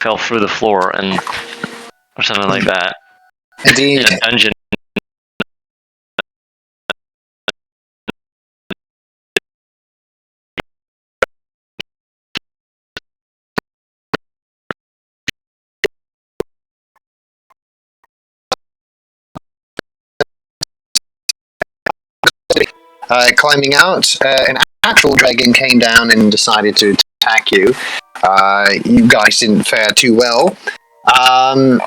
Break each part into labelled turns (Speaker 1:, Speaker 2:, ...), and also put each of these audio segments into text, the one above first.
Speaker 1: fell through the floor or something like that.
Speaker 2: Indeed.
Speaker 1: In a dungeon.
Speaker 2: Climbing out, an actual dragon came down and decided to attack you. You guys didn't fare too well. And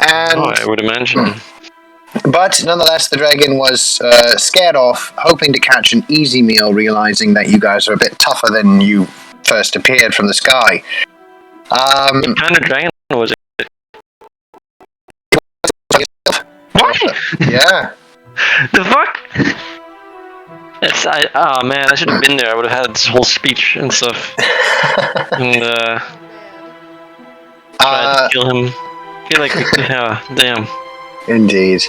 Speaker 1: I would imagine.
Speaker 2: But nonetheless, the dragon was scared off, hoping to catch an easy meal, realizing that you guys are a bit tougher than you first appeared from the sky.
Speaker 1: What kind of dragon was it? What?
Speaker 2: Yeah.
Speaker 1: The fuck? Oh man, I should have been there. I would have had this whole speech and stuff. And tried to kill him. I feel like, yeah, damn.
Speaker 2: Indeed.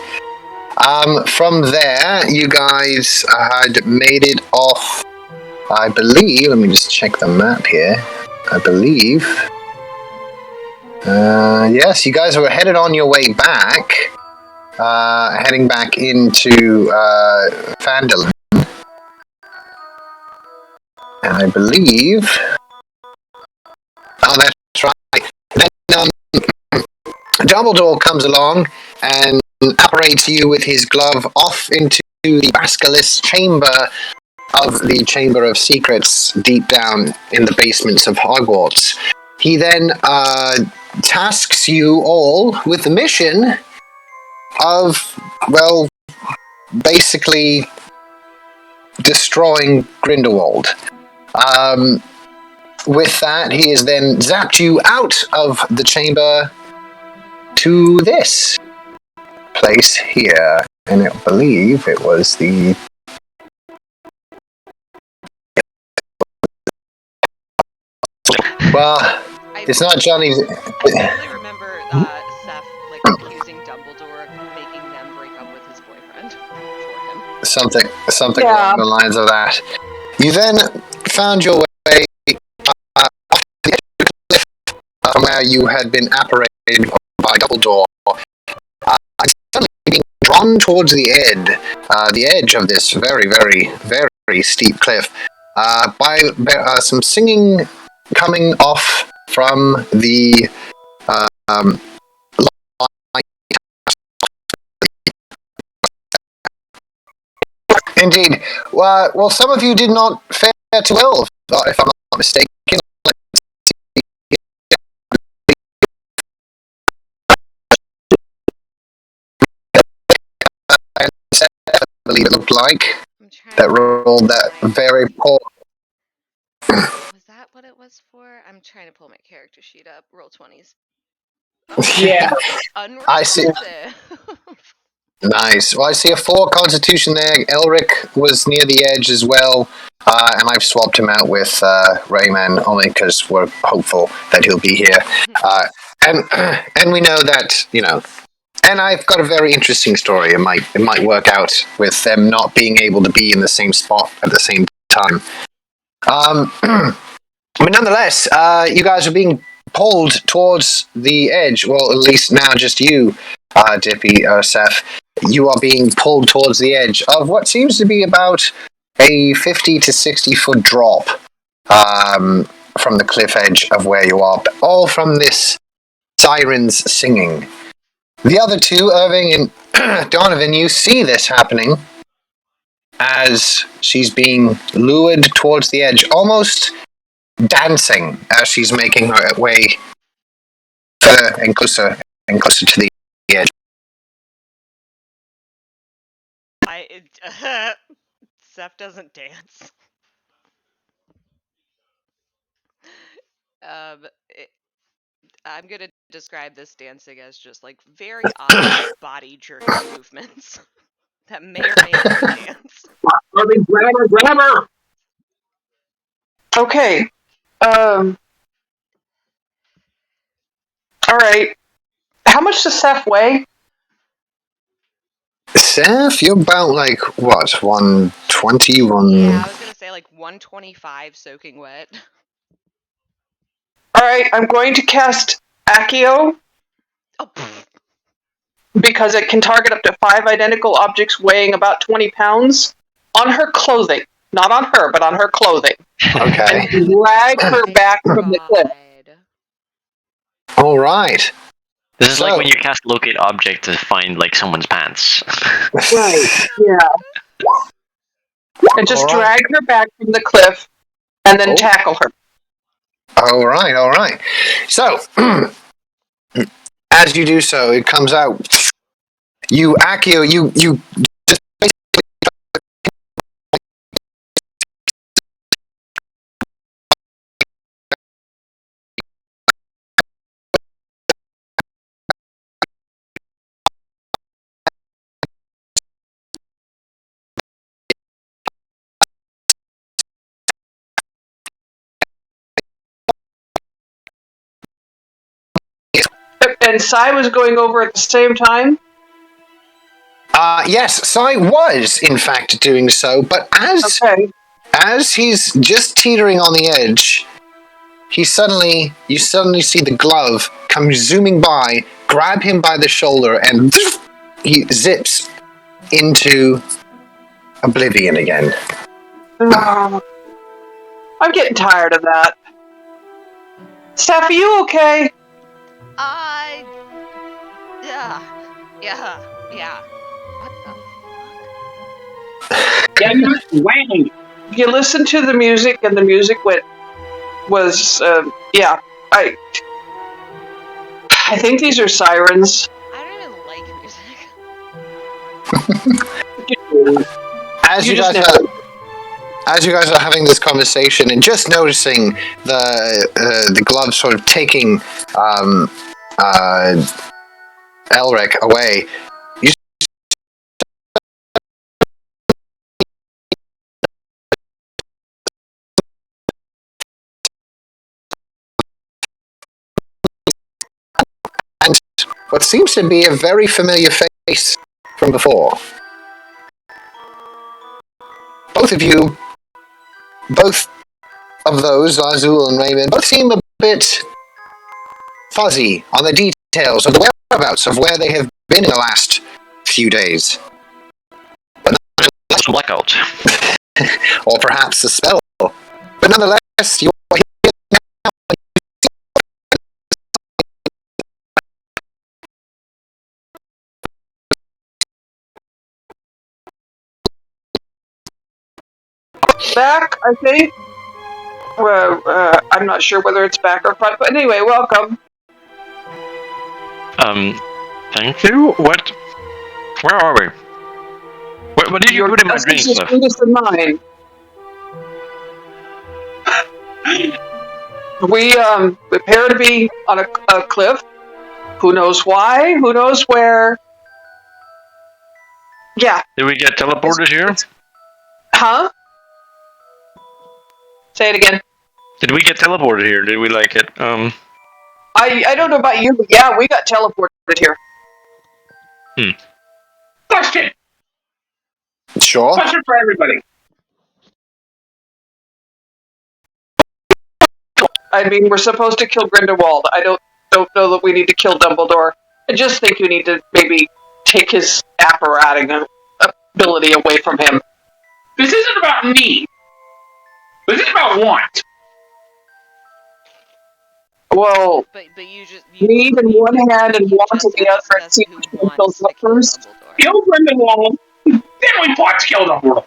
Speaker 2: From there, you guys had made it off, I believe, let me just check the map here. I believe. Yes, you guys were headed on your way back, heading back into Phandalin. And I believe... Oh, that's right. Then Dumbledore comes along and apparates you with his glove off into the basilisk chamber of the Chamber of Secrets deep down in the basements of Hogwarts. He then tasks you all with the mission of, well, basically destroying Grindelwald. With that, he has then zapped you out of the chamber to this place here, and I believe it was the... Well, it's not Johnny's...
Speaker 3: I totally remember Seth accusing Dumbledore of making them break up with his boyfriend for him.
Speaker 2: Something along the lines of that. You then found your way off the edge of the cliff from where you had been apparated by Dumbledore. Suddenly being drawn towards the edge of this very, very, very steep cliff by some singing coming off from the Indeed. Well, some of you did not fare too well, if I'm not mistaken. I believe it looked like that rolled that very poor.
Speaker 3: Was that what it was for? I'm trying to pull my character sheet up. Roll 20s.
Speaker 2: Yeah. I see. Nice. Well, I see a 4 Constitution there. Elric was near the edge as well, and I've swapped him out with Rayman only because we're hopeful that he'll be here. And we know that, you know. And I've got a very interesting story. It might work out with them not being able to be in the same spot at the same time. But nonetheless, you guys are being pulled towards the edge. Well, at least now just you, Dippy, Seth. You are being pulled towards the edge of what seems to be about a 50 to 60 foot drop from the cliff edge of where you are, all from this siren's singing. The other two, Irving and Donovan, you see this happening as she's being lured towards the edge, almost dancing as she's making her way further and closer to the edge.
Speaker 3: Seth doesn't dance. I'm gonna describe this dancing as just like very odd body jerky movements that may or may not dance.
Speaker 4: Grab her! Okay. All right. How much does Seth weigh?
Speaker 2: Seth, you're about like what, 120,
Speaker 3: Yeah, I was gonna say like 125 soaking wet.
Speaker 4: All right, I'm going to cast Accio,
Speaker 3: Oh, pfft.
Speaker 4: because it can target up to 5 identical objects weighing about 20 pounds on her clothing. Not on her, but on her clothing.
Speaker 2: Okay.
Speaker 4: And drag her back from the cliff.
Speaker 3: God.
Speaker 2: All right.
Speaker 1: This is like
Speaker 2: So-
Speaker 1: when you cast locate object to find like someone's pants.
Speaker 4: Right. Yeah. And just
Speaker 2: All right.
Speaker 4: drag her back from the cliff and then
Speaker 2: Oh.
Speaker 4: tackle her.
Speaker 2: All right. All right. So, as you do so, it comes out. You Accio, you just
Speaker 4: And Sai was going over at the same time.
Speaker 2: yes, Sai was in fact doing so, but
Speaker 4: Okay.
Speaker 2: as he's just teetering on the edge, you suddenly see the glove come zooming by, grab him by the shoulder, and he zips into oblivion again.
Speaker 4: I'm getting tired of that. Steph, are you okay?
Speaker 3: Yeah. What the
Speaker 5: Yeah, you're swaying.
Speaker 4: You listened to the music, and the music was yeah. I think these are sirens.
Speaker 3: I don't even like music.
Speaker 2: As
Speaker 4: You
Speaker 2: you
Speaker 4: just
Speaker 2: guys
Speaker 4: know.
Speaker 2: as you guys are having this conversation and just noticing the glove sort of taking Elric away, you and what seems to be a very familiar face from before. Both of those, Azul and Raymond, both seem a bit fuzzy on the details of the whereabouts of where they have been in the last few days.
Speaker 1: That's a blackout.
Speaker 2: Or perhaps a spell. But nonetheless, you're here now.
Speaker 4: Back, I think. I'm not sure whether it's back or front, but anyway, welcome.
Speaker 1: Thank you. What? Where are we? What did you
Speaker 4: Your
Speaker 1: put in my
Speaker 4: guess
Speaker 1: drink
Speaker 4: is as
Speaker 1: stuff?
Speaker 4: good as the mine. We appear to be on a cliff. Who knows why? Who knows where? Yeah.
Speaker 1: Did we get teleported here?
Speaker 4: Huh? Say it again.
Speaker 1: Did we get teleported here? Did we like it?
Speaker 4: I don't know about you, but yeah, we got teleported here.
Speaker 5: Question.
Speaker 2: Sure.
Speaker 5: Question for everybody.
Speaker 4: I mean, we're supposed to kill Grindelwald. I don't know that we need to kill Dumbledore. I just think you need to maybe take his apparating ability away from him.
Speaker 5: This isn't about me. This is about want.
Speaker 4: Well,
Speaker 3: But you just
Speaker 4: need in one hand and
Speaker 3: you
Speaker 4: want in
Speaker 3: just
Speaker 4: the other. And
Speaker 3: asked
Speaker 4: see
Speaker 3: who
Speaker 4: which one
Speaker 3: wants
Speaker 4: goes up
Speaker 3: to kill
Speaker 4: first.
Speaker 3: Dumbledore.
Speaker 5: Kill Grindelwald. Then we fought to kill Dumbledore.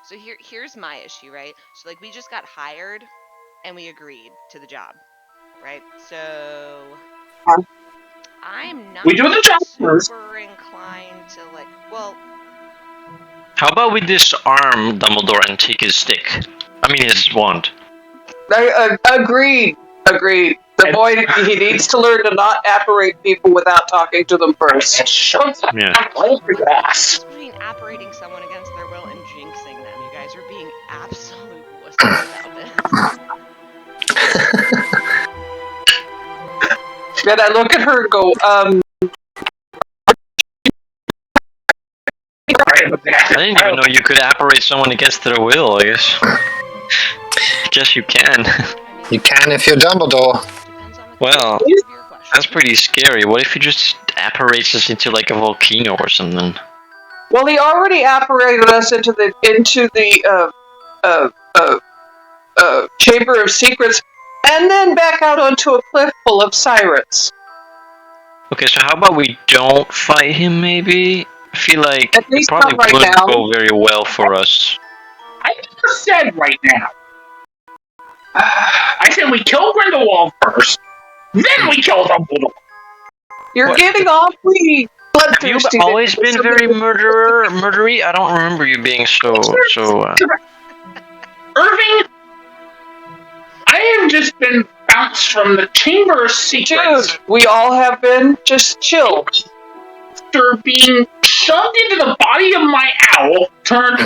Speaker 3: So here's my issue, right? So like we just got hired and we agreed to the job, right? So I'm not
Speaker 5: We do the job
Speaker 3: super
Speaker 5: first.
Speaker 3: inclined to like, well,
Speaker 1: How about we disarm Dumbledore and take his stick? I mean his wand.
Speaker 4: Agreed. The boy, he needs to learn to not apparate people without talking to them first.
Speaker 5: Shut up.
Speaker 1: Yeah.
Speaker 5: All your ass.
Speaker 3: between apparating someone against their will and jinxing them, you guys are being absolute wusses about this.
Speaker 4: Then I look at her and go,
Speaker 1: I didn't even know you could apparate someone against their will, I guess. I guess you can.
Speaker 3: I mean,
Speaker 2: You can if you're Dumbledore.
Speaker 3: Depends on the
Speaker 1: Well,
Speaker 3: context of your question.
Speaker 1: that's pretty scary. What if he just apparates us into like a volcano or something?
Speaker 4: Well, he already apparated us into the Chamber of Secrets, and then back out onto a cliff full of sirens.
Speaker 1: Okay, so how about we don't fight him, maybe? I feel like
Speaker 4: At
Speaker 1: it
Speaker 4: least
Speaker 1: probably
Speaker 4: not right
Speaker 1: wouldn't
Speaker 4: now.
Speaker 1: go very well for us.
Speaker 5: I never said right now. I said we kill Grindelwald first, then we kill Dumbledore.
Speaker 4: You're
Speaker 1: What?
Speaker 4: getting awfully
Speaker 1: Have you
Speaker 4: bloodthirsty.
Speaker 1: always been very murdery? I don't remember you being so.
Speaker 5: Irving, I have just been bounced from the Chamber of Secrets
Speaker 4: Dude, we all have been. Just chill.
Speaker 5: after being shoved into the body of my owl, turned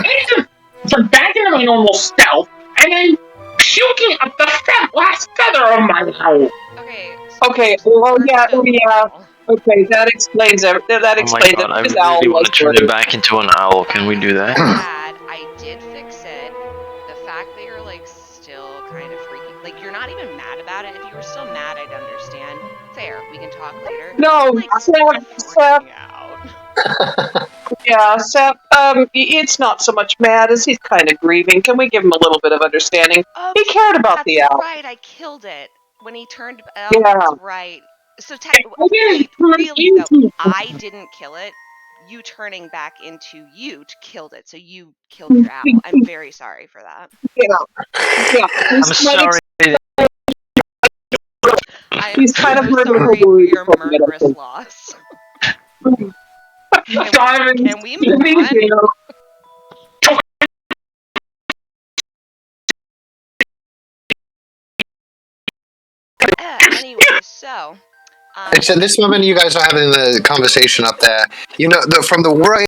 Speaker 5: back into my normal self, and then puking up the last feather of my owl.
Speaker 3: Okay.
Speaker 4: Okay, well, yeah. Okay, that explains that
Speaker 1: Oh my
Speaker 4: explains
Speaker 1: god, I
Speaker 4: it. His owl
Speaker 1: really want
Speaker 4: was
Speaker 1: to turn
Speaker 4: murdered.
Speaker 1: him back into an owl. Can we do that?
Speaker 3: Bad. I did fix it. The fact that you're like still kind of freaking, like you're not even mad about it. If you were still mad, I'd understand. Fair. We can talk later.
Speaker 4: No,
Speaker 3: Like,
Speaker 4: Seth,
Speaker 3: freaking out.
Speaker 4: yeah, Seth, it's not so much mad as he's kind of grieving. Can we give him a little bit of understanding?
Speaker 3: Oh,
Speaker 4: He cared about
Speaker 3: that's
Speaker 4: the owl.
Speaker 3: right. I killed it when he turned. Oh,
Speaker 4: Yeah.
Speaker 3: that's right. So
Speaker 5: didn't turn
Speaker 3: really though,
Speaker 5: into-
Speaker 3: I didn't kill it. You turning back into you killed it. So you killed your owl. I'm very sorry for that.
Speaker 4: Yeah.
Speaker 1: I'm sorry.
Speaker 3: I'm
Speaker 4: He's kind of
Speaker 3: so
Speaker 4: murdered
Speaker 3: sorry for
Speaker 4: Wolverine
Speaker 3: your
Speaker 4: for a minute, I
Speaker 3: murderous
Speaker 4: think.
Speaker 3: loss.
Speaker 5: Donovan,
Speaker 3: Can we move on? Anyway, so.
Speaker 2: It's at this moment you guys are having the conversation up there. You know, from the right.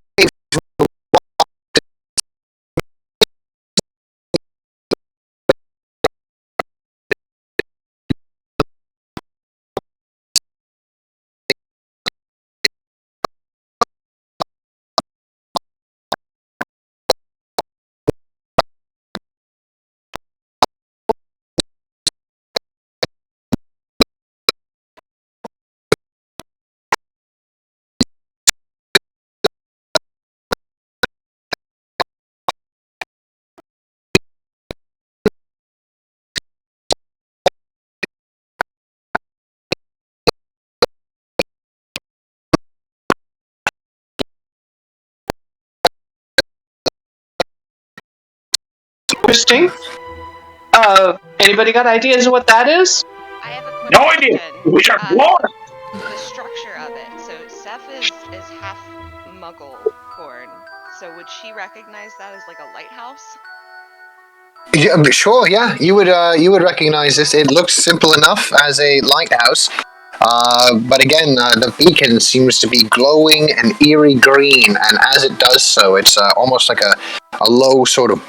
Speaker 4: Interesting. Anybody got ideas of what that is?
Speaker 3: I have a quick
Speaker 5: No idea.
Speaker 3: question.
Speaker 5: We are lost.
Speaker 3: The structure of it. So Seth is half Muggle born. So would she recognize that as like a lighthouse?
Speaker 2: Yeah, sure, yeah, you would recognize this. It looks simple enough as a lighthouse, but again, the beacon seems to be glowing an eerie green, and as it does so, it's almost like a low sort of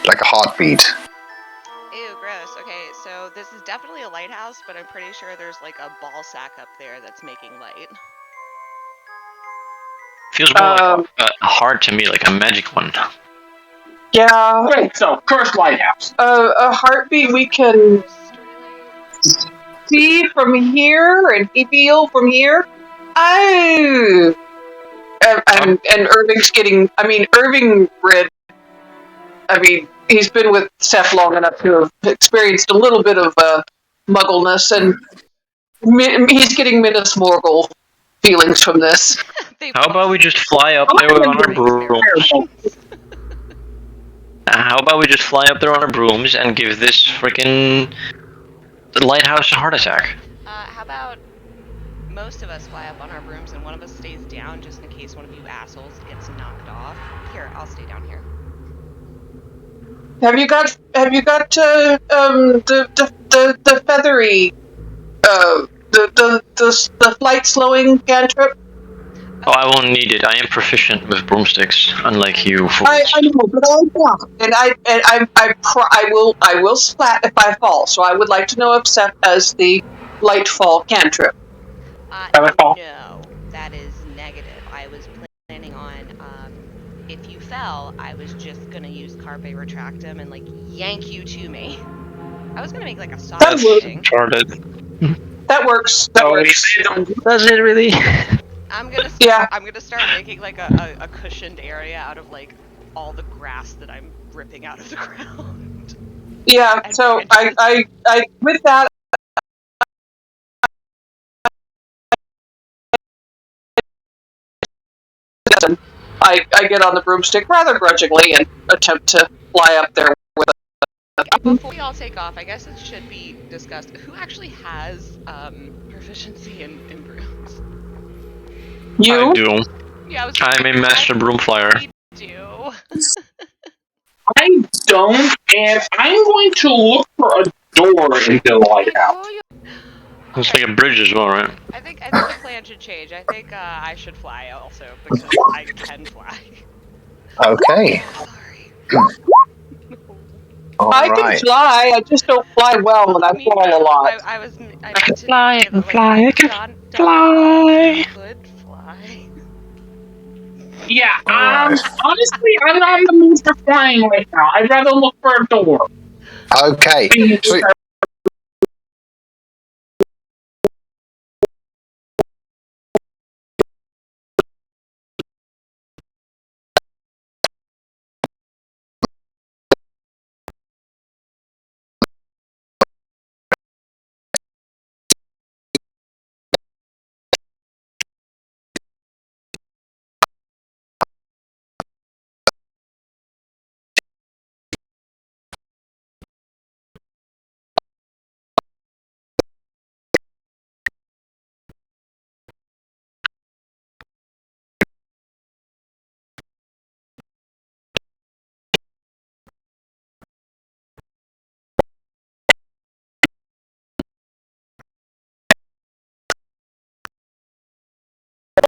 Speaker 2: like a heartbeat.
Speaker 3: Ew, gross. Okay, so this is definitely a lighthouse, but I'm pretty sure there's like a ball sack up there that's making light.
Speaker 1: Feels more like a heart to me, like a magic one.
Speaker 4: Yeah.
Speaker 5: Right, so cursed lighthouse.
Speaker 4: A heartbeat we can see from here and feel from here. Oh. And Irving's getting. I mean, Irving read. I mean, he's been with Seth long enough to have experienced a little bit of muggleness, and he's getting Minas Morgul feelings from this.
Speaker 1: How about we just fly up there on our brooms? How about we just fly up there on our brooms and give this freaking lighthouse a heart attack?
Speaker 3: How about most of us fly up on our brooms and one of us stays down just in case one of you assholes gets knocked off? Here, I'll stay down here.
Speaker 4: Have you got the feathery the flight slowing cantrip?
Speaker 1: Oh, I won't need it. I am proficient with broomsticks, unlike you fools.
Speaker 4: I know, but I'm not, and I will splat if I fall. So I would like to know if Seth has the light fall cantrip.
Speaker 3: No, that is negative. I was planning on if you fell, I was just gonna use Carpe Retractum and like yank you to me. I was gonna make like a soft
Speaker 4: That would-
Speaker 3: landing.
Speaker 1: Charted.
Speaker 4: That works. That works.
Speaker 1: Does it really?
Speaker 3: I'm gonna
Speaker 4: Yeah.
Speaker 3: I'm gonna start making like a cushioned area out of like all the grass that I'm ripping out of the ground.
Speaker 4: Yeah.
Speaker 3: And
Speaker 4: So
Speaker 3: branches.
Speaker 4: I with that. I get on the broomstick rather grudgingly and attempt to fly up there with
Speaker 3: Before we all take off, I guess it should be discussed who actually has proficiency in brooms.
Speaker 4: you.
Speaker 1: I do.
Speaker 3: Yeah,
Speaker 1: I'm a master broom flyer.
Speaker 3: We do.
Speaker 5: I don't, and I'm going to look for a door into the lighthouse.
Speaker 3: Oh,
Speaker 1: It's like a bridge as well, right?
Speaker 3: I think the plan should change. I think I should fly also because I can fly.
Speaker 2: Okay.
Speaker 3: Sorry.
Speaker 2: All
Speaker 4: I can
Speaker 2: right.
Speaker 4: fly. I just don't fly well, and I
Speaker 3: Me-
Speaker 4: fall a lot.
Speaker 3: I
Speaker 1: can fly, I can fly, I can
Speaker 3: Don
Speaker 1: fly.
Speaker 3: could fly.
Speaker 5: Yeah,
Speaker 2: Alright.
Speaker 5: honestly, I'm not in the mood for flying right now. I'd rather look for a door.
Speaker 2: Okay. Sweet.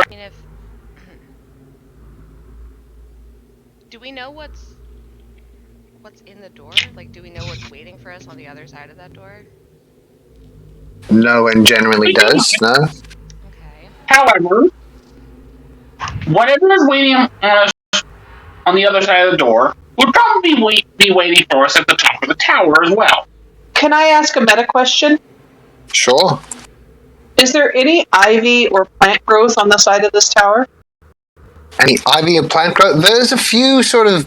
Speaker 3: I mean, if do we know what's in the door? Like, do we know what's waiting for us on the other side of that door?
Speaker 2: No one generally does, no?
Speaker 3: Okay.
Speaker 5: However, whatever is waiting on us on the other side of the door would probably be waiting for us at the top of the tower as well.
Speaker 4: Can I ask a meta question?
Speaker 2: Sure.
Speaker 4: Is there any ivy or plant growth on the side of this tower?
Speaker 2: Any ivy and plant growth? There's a few sort of,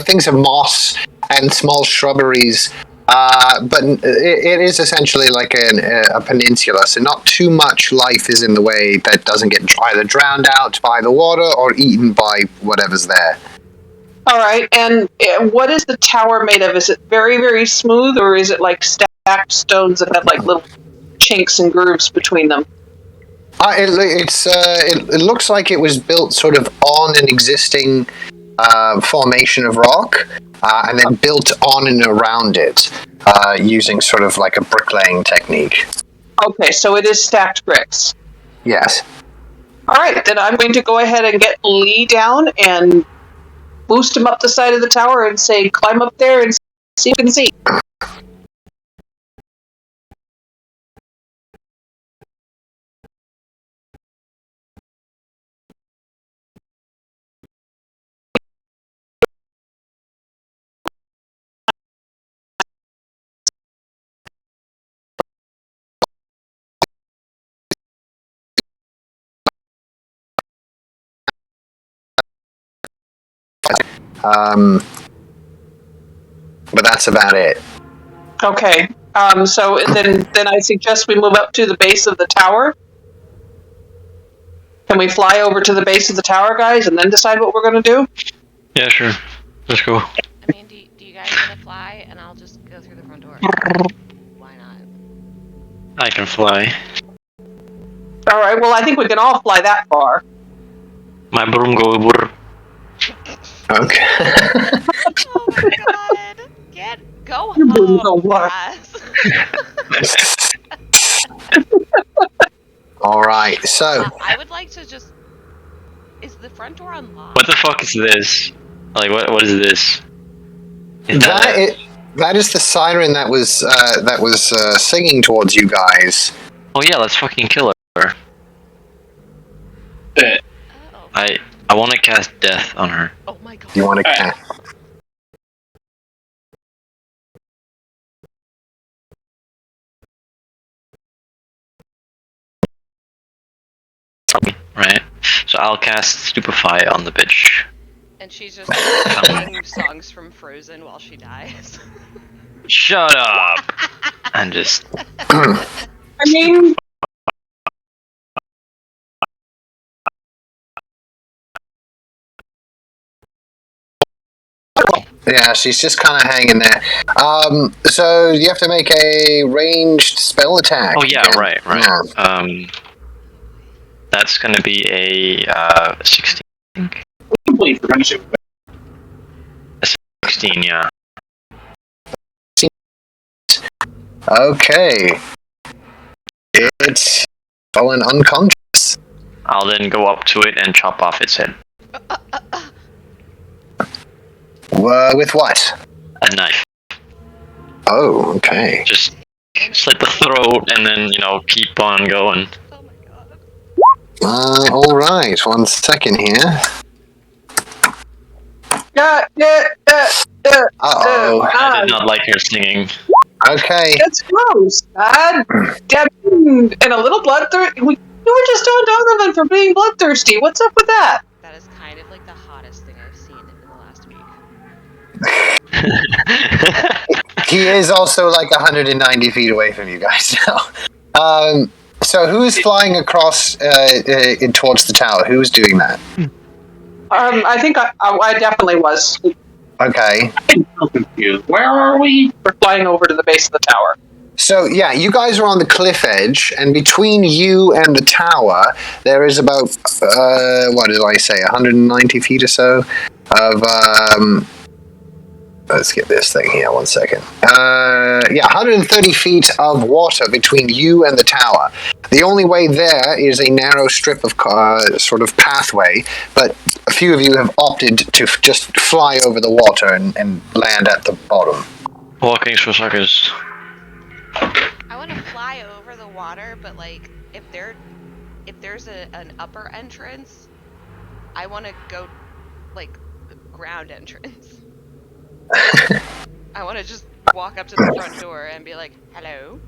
Speaker 2: things of moss and small shrubberies, but it is essentially like a peninsula, so not too much life is in the way that doesn't get either drowned out by the water or eaten by whatever's there.
Speaker 4: All right, and what is the tower made of? Is it very, very smooth, or is it like stacked stones that have like little chinks and grooves between them?
Speaker 2: It looks like it was built sort of on an existing formation of rock, and then built on and around it using sort of like a bricklaying technique.
Speaker 4: Okay, so it is stacked bricks.
Speaker 2: Yes.
Speaker 4: All right, then I'm going to go ahead and get Lee down and boost him up the side of the tower and say, climb up there and see if you can see.
Speaker 2: But that's about it.
Speaker 4: Okay, so then I suggest we move up to the base of the tower. Can we fly over to the base of the tower, guys, and then decide what we're going to do?
Speaker 1: Yeah, sure. Let's go.
Speaker 3: I mean, do you guys want to fly, and I'll just go through the front door? Why not?
Speaker 1: I can fly.
Speaker 4: All right, well, I think we can all fly that far.
Speaker 1: My broom go burr.
Speaker 2: Okay.
Speaker 3: Oh my god! Go
Speaker 4: Your broom
Speaker 3: home,
Speaker 4: go what?
Speaker 3: class.
Speaker 2: All right. So
Speaker 3: I would like to just. Is the front door unlocked?
Speaker 1: What the fuck is this? Like, what is this? Is
Speaker 2: that is the siren that was singing towards you guys.
Speaker 1: Oh yeah, let's fucking kill her.
Speaker 3: Oh.
Speaker 1: I want to cast death on her.
Speaker 3: Oh my god.
Speaker 2: You want to cast?
Speaker 1: Right? So I'll cast Stupefy on the bitch.
Speaker 3: And she's just like, singing songs from Frozen while she dies.
Speaker 1: Shut up! And just...
Speaker 4: I mean,
Speaker 2: Yeah, she's just kind of hanging there. So you have to make a ranged spell attack.
Speaker 1: Oh yeah,
Speaker 2: again.
Speaker 1: right.
Speaker 2: Yeah.
Speaker 1: That's gonna be a 16.
Speaker 5: Complete friendship.
Speaker 1: 16, yeah.
Speaker 2: Okay. It's fallen unconscious.
Speaker 1: I'll then go up to it and chop off its head.
Speaker 2: With what?
Speaker 1: A knife.
Speaker 2: Oh, okay.
Speaker 1: Just slit the throat and then, keep on going.
Speaker 3: Oh my god.
Speaker 2: All right. 1 second here. Uh-oh.
Speaker 1: I did not like her singing.
Speaker 2: Okay.
Speaker 4: that's gross. And a little bloodthirsty. You were just on Donovan for being bloodthirsty. What's up with that?
Speaker 3: That is kind of like the hottest thing I've seen in the last week.
Speaker 2: He is also like 190 feet away from you guys now. So who's flying across towards the tower? Who's doing that?
Speaker 4: I think I definitely was.
Speaker 2: Okay.
Speaker 5: I'm so confused. Where are we?
Speaker 4: We're flying over to the base of the tower.
Speaker 2: So yeah, you guys are on the cliff edge, and between you and the tower, there is about what did I say, 190 feet or so of let's get this thing here. 1 second. 130 feet of water between you and the tower. The only way there is a narrow strip of sort of pathway, but a few of you have opted to just fly over the water and land at the bottom.
Speaker 1: Walking for suckers.
Speaker 3: I want to fly over the water, but like if there's an upper entrance, I want to go like ground entrance. I want to just walk up to the front door and be like, "Hello."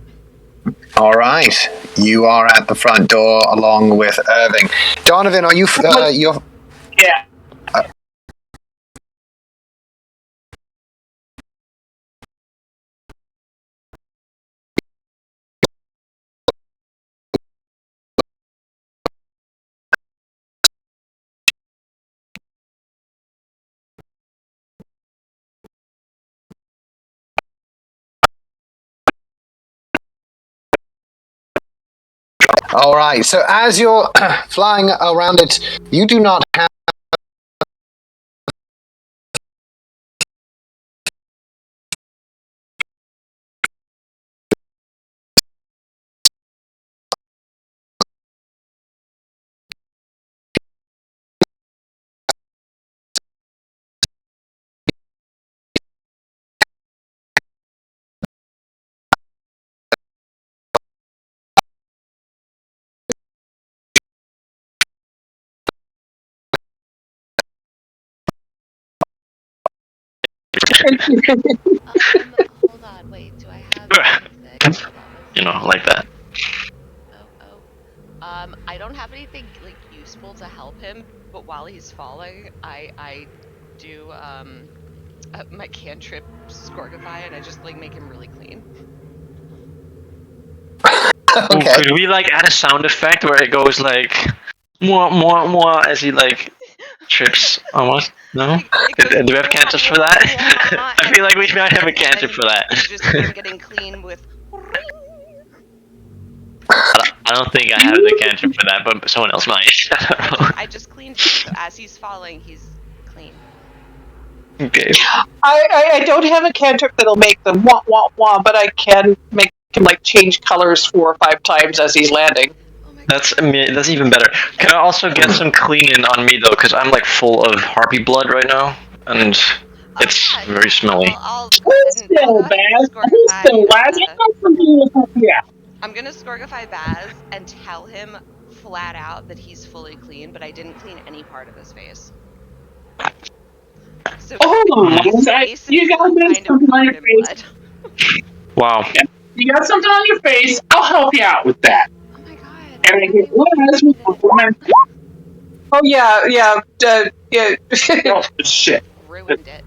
Speaker 2: All right, you are at the front door along with Irving. Donovan, are you? You're.
Speaker 5: Yeah.
Speaker 2: All right. So as you're flying around it, you do not have.
Speaker 3: Hold on, wait. Do I have anything?
Speaker 1: Like that.
Speaker 3: I don't have anything like useful to help him, but while he's falling, I do my cantrip Scorgify, and I just like make him really clean.
Speaker 2: Okay.
Speaker 1: Could we add a sound effect where it goes like mwah mwah mwah as he trips almost? No? Do we have cantrips for that? I feel like we might have a cantrip for that.
Speaker 3: Just him getting clean with.
Speaker 1: I don't think I have the cantrip for that, but someone else might.
Speaker 3: I just cleaned him, so as he's falling, he's clean.
Speaker 1: Okay.
Speaker 4: I don't have a cantrip that'll make them wah wah wah, but I can make him change colors 4 or 5 times as he's landing.
Speaker 1: That's even better. Can I also get some cleaning on me though, because I'm full of harpy blood right now, and it's very smelly.
Speaker 5: Who's still bad? Who's still bad? Yeah.
Speaker 3: I'm gonna Scorgify Baz and tell him flat out that he's fully clean, but I didn't clean any part of his face. So
Speaker 5: Oh,
Speaker 3: his face
Speaker 5: you
Speaker 3: is
Speaker 5: got
Speaker 3: still kind of
Speaker 5: something on your
Speaker 3: covered in blood.
Speaker 5: face.
Speaker 1: Wow.
Speaker 5: You got something on your face. I'll help you out with that.
Speaker 3: Oh my god.
Speaker 5: And I get
Speaker 4: Oh yeah, yeah, yeah.
Speaker 5: oh, shit.
Speaker 3: Ruined it.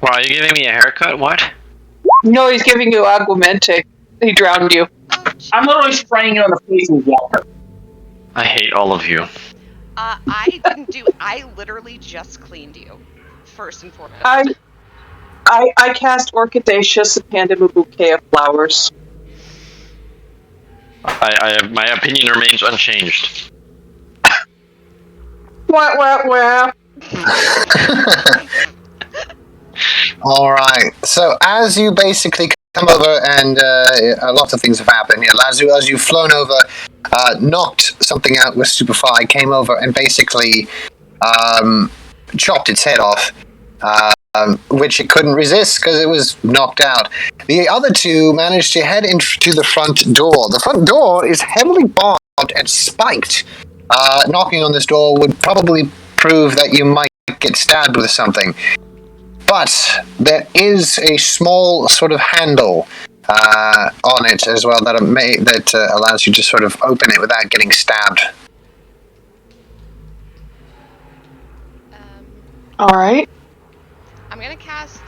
Speaker 1: Wow, are you giving me a haircut? What?
Speaker 4: No, he's giving you aguamente. He drowned you.
Speaker 3: Oh,
Speaker 5: I'm literally spraying you in the face with water.
Speaker 1: I hate all of you.
Speaker 3: I didn't do. I literally just cleaned you, first and foremost.
Speaker 4: I cast Orchidaceous and hand him a bouquet of flowers.
Speaker 1: My opinion remains unchanged.
Speaker 4: Wah.
Speaker 2: All right. So as you basically come over, and a lot of things have happened. Yeah, as you've flown over, knocked something out with Superfly, came over and basically chopped its head off, which it couldn't resist because it was knocked out. The other two managed to head into the front door. The front door is heavily barred and spiked. Knocking on this door would probably prove that you might get stabbed with something. But there is a small sort of handle on it as well that allows you to sort of open it without getting stabbed.
Speaker 4: All right.
Speaker 3: I'm gonna cast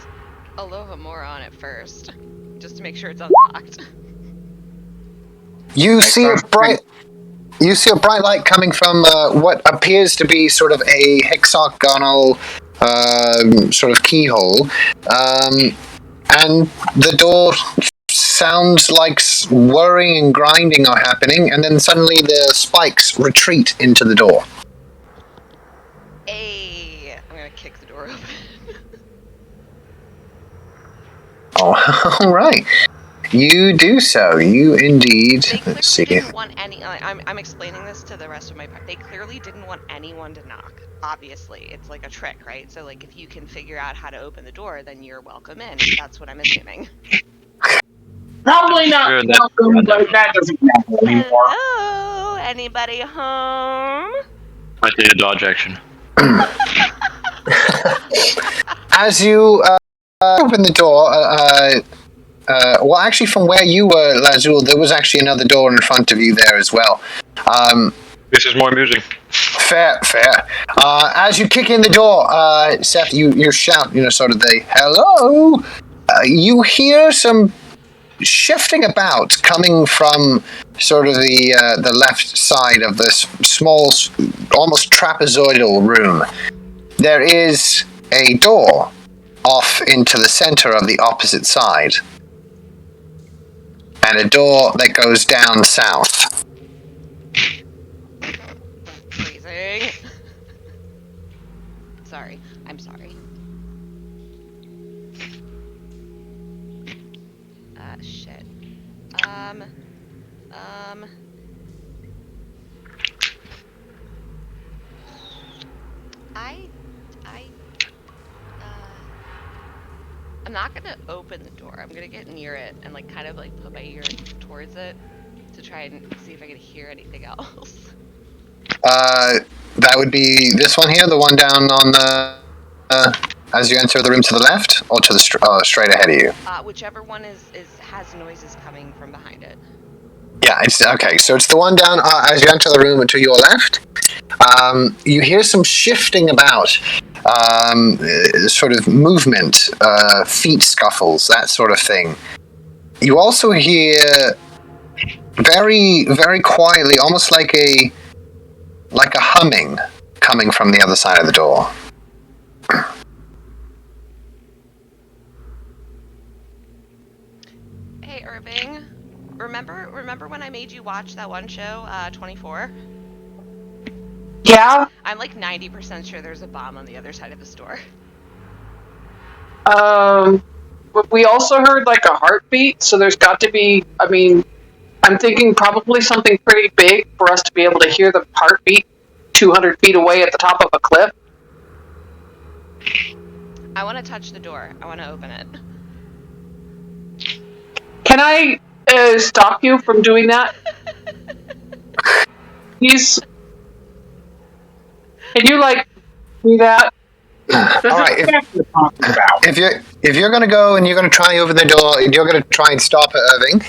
Speaker 3: Aloha More on it first, just to make sure it's unlocked.
Speaker 2: You see a bright light coming from what appears to be sort of a hexagonal sort of keyhole, and the door sounds like whirring and grinding are happening, and then suddenly the spikes retreat into the door.
Speaker 3: Hey, I'm gonna kick the door open.
Speaker 2: Oh, all right. You do so. You indeed.
Speaker 3: They clearly
Speaker 2: Let's see.
Speaker 3: didn't want any. I'm explaining this to the rest of my party. They clearly didn't want anyone to knock. Obviously, it's like a trick, right? So, like, if you can figure out how to open the door, then you're welcome in. That's what I'm assuming.
Speaker 5: Probably not
Speaker 1: Sure,
Speaker 5: welcome, but that doesn't matter anymore.
Speaker 3: Hello, anybody home?
Speaker 1: I did a dodge action.
Speaker 2: As you open the door, well, actually, from where you were, Lazul, there was actually another door in front of you there as well.
Speaker 1: This is more amusing.
Speaker 2: Fair. As you kick in the door, Seth, you shout, sort of the hello. You hear some shifting about coming from sort of the left side of this small, almost trapezoidal room. There is a door off into the center of the opposite side, and a door that goes down south.
Speaker 3: Freezing. Sorry. I'm sorry. Shit. I'm not gonna open the door. I'm gonna get near it and like kind of like put my ear towards it to try and see if I can hear anything else.
Speaker 2: That would be this one here, the one down on the as you enter the room to the left, or to the straight ahead of you.
Speaker 3: Whichever one has noises coming from behind it.
Speaker 2: Yeah, it's okay. So it's the one down as you enter the room to your left. You hear some shifting about, sort of movement, feet scuffles, that sort of thing. You also hear very, very quietly, almost like a humming coming from the other side of the door.
Speaker 3: Hey, Irving. Remember when I made you watch that one show, 24?
Speaker 4: Yeah.
Speaker 3: I'm like 90% sure there's a bomb on the other side of the store.
Speaker 4: But we also heard like a heartbeat, so there's got to be. I mean, I'm thinking probably something pretty big for us to be able to hear the heartbeat 200 feet away at the top of a cliff.
Speaker 3: I want to touch the door. I want to open it.
Speaker 4: Can I stop you from doing that? He's. Can you do that?
Speaker 5: This
Speaker 2: All right,
Speaker 5: is what we're talking about.
Speaker 2: if you're going to go and you're going to try over the door, you're going to try and stop it, Irving.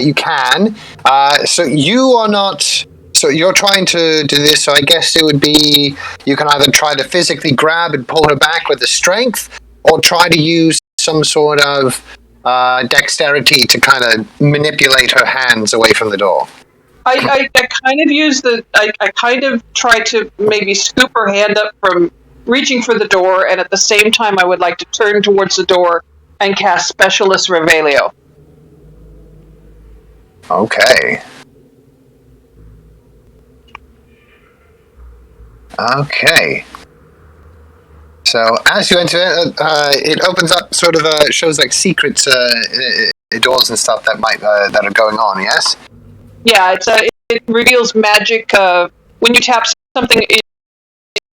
Speaker 2: You can. So you are not. So you're trying to do this. So I guess it would be you can either try to physically grab and pull her back with the strength, or try to use some sort of dexterity to kind of manipulate her hands away from the door.
Speaker 4: I kind of use I kind of try to maybe scoop her hand up from reaching for the door, and at the same time I would like to turn towards the door and cast Specialist Revelio.
Speaker 2: Okay. Okay. So as you enter, it opens up, sort of shows like secret doors and stuff that might that are going on. Yes.
Speaker 4: Yeah, it reveals magic. When you tap something,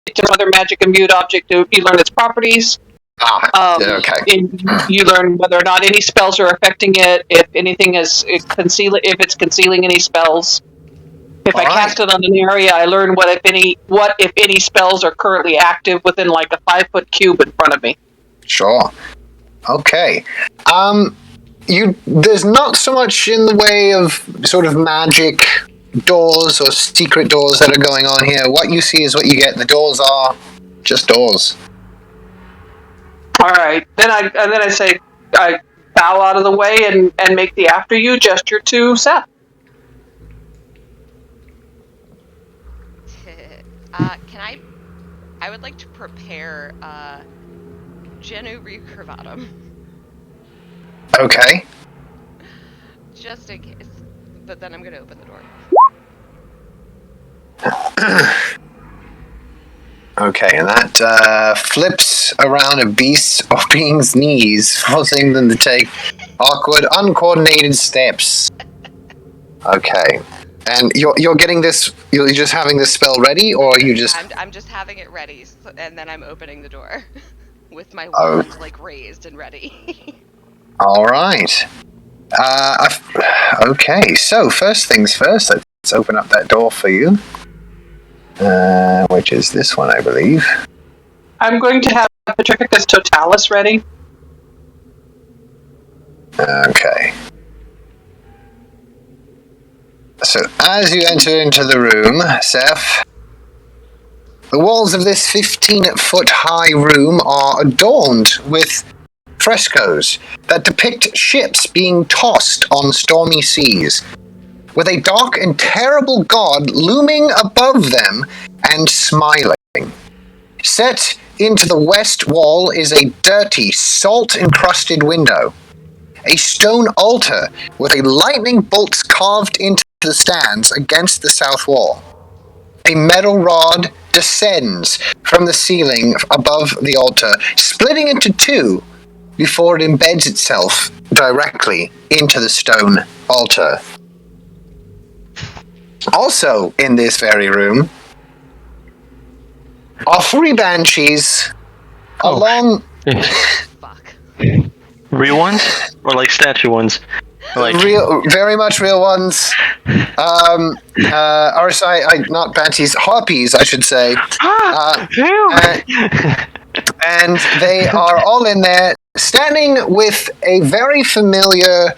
Speaker 4: it's another magic imbued object. You learn its properties.
Speaker 2: Okay.
Speaker 4: And you learn whether or not any spells are affecting it. If anything is if it's concealing any spells. If I cast it on an area, I learn what if any spells are currently active within like a 5-foot cube in front of me.
Speaker 2: Sure. Okay. There's not so much in the way of sort of magic doors or secret doors that are going on here. What you see is what you get. The doors are just doors.
Speaker 4: All right. Then I say I bow out of the way and make the after you gesture to Seth.
Speaker 3: I would like to prepare Genu Recurvatum.
Speaker 2: Okay.
Speaker 3: Just in case. But then I'm going to open the door.
Speaker 2: Okay, and that flips around a being's knees, forcing them to take awkward, uncoordinated steps. Okay. And you're getting this, you're just having this spell ready, or are you just...
Speaker 3: I'm just having it ready, and then I'm opening the door with my wand raised and ready.
Speaker 2: All right. Okay, so first things first, let's open up that door for you. Which is this one, I believe.
Speaker 4: I'm going to have Petrificus Totalis ready.
Speaker 2: Okay. So, as you enter into the room, Seth, the walls of this 15-foot high room are adorned with frescoes that depict ships being tossed on stormy seas, with a dark and terrible god looming above them and smiling. Set into the west wall is a dirty, salt-encrusted window, a stone altar with a lightning bolt carved into the stands against the south wall. A metal rod descends from the ceiling above the altar, splitting into two before it embeds itself directly into the stone altar. Also in this very room are 3 banshees along...
Speaker 3: Fuck.
Speaker 1: Real ones? Or like statue ones? Like...
Speaker 2: very much real ones. Or sorry, not banshees, harpies, I should say. And they are all in there, standing with a very familiar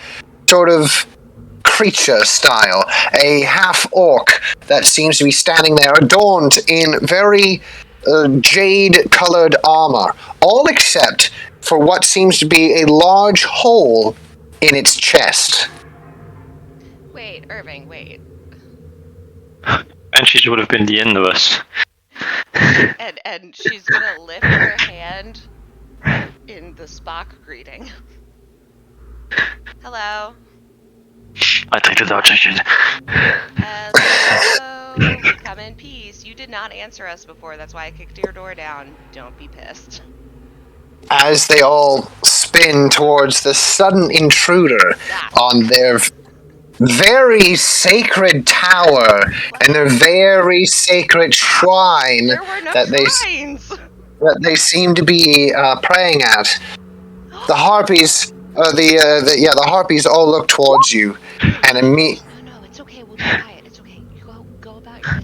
Speaker 2: sort of creature style, a half-orc that seems to be standing there, adorned in very jade-colored armor, all except for what seems to be a large hole in its chest.
Speaker 3: Wait, Irving, wait.
Speaker 1: Banshees would have been the end of us.
Speaker 3: And she's gonna lift her hand in the Spock greeting. Hello.
Speaker 1: I take the Dodge.
Speaker 3: Hello. Come in peace. You did not answer us before. That's why I kicked your door down. Don't be pissed.
Speaker 2: As they all spin towards the sudden intruder on their very sacred tower and their very sacred shrine
Speaker 3: There were no
Speaker 2: that
Speaker 3: shrines.
Speaker 2: they seem to be praying at. The harpies, the harpies all look towards you, and
Speaker 3: No, it's okay. We'll be quiet. It's okay. You go about your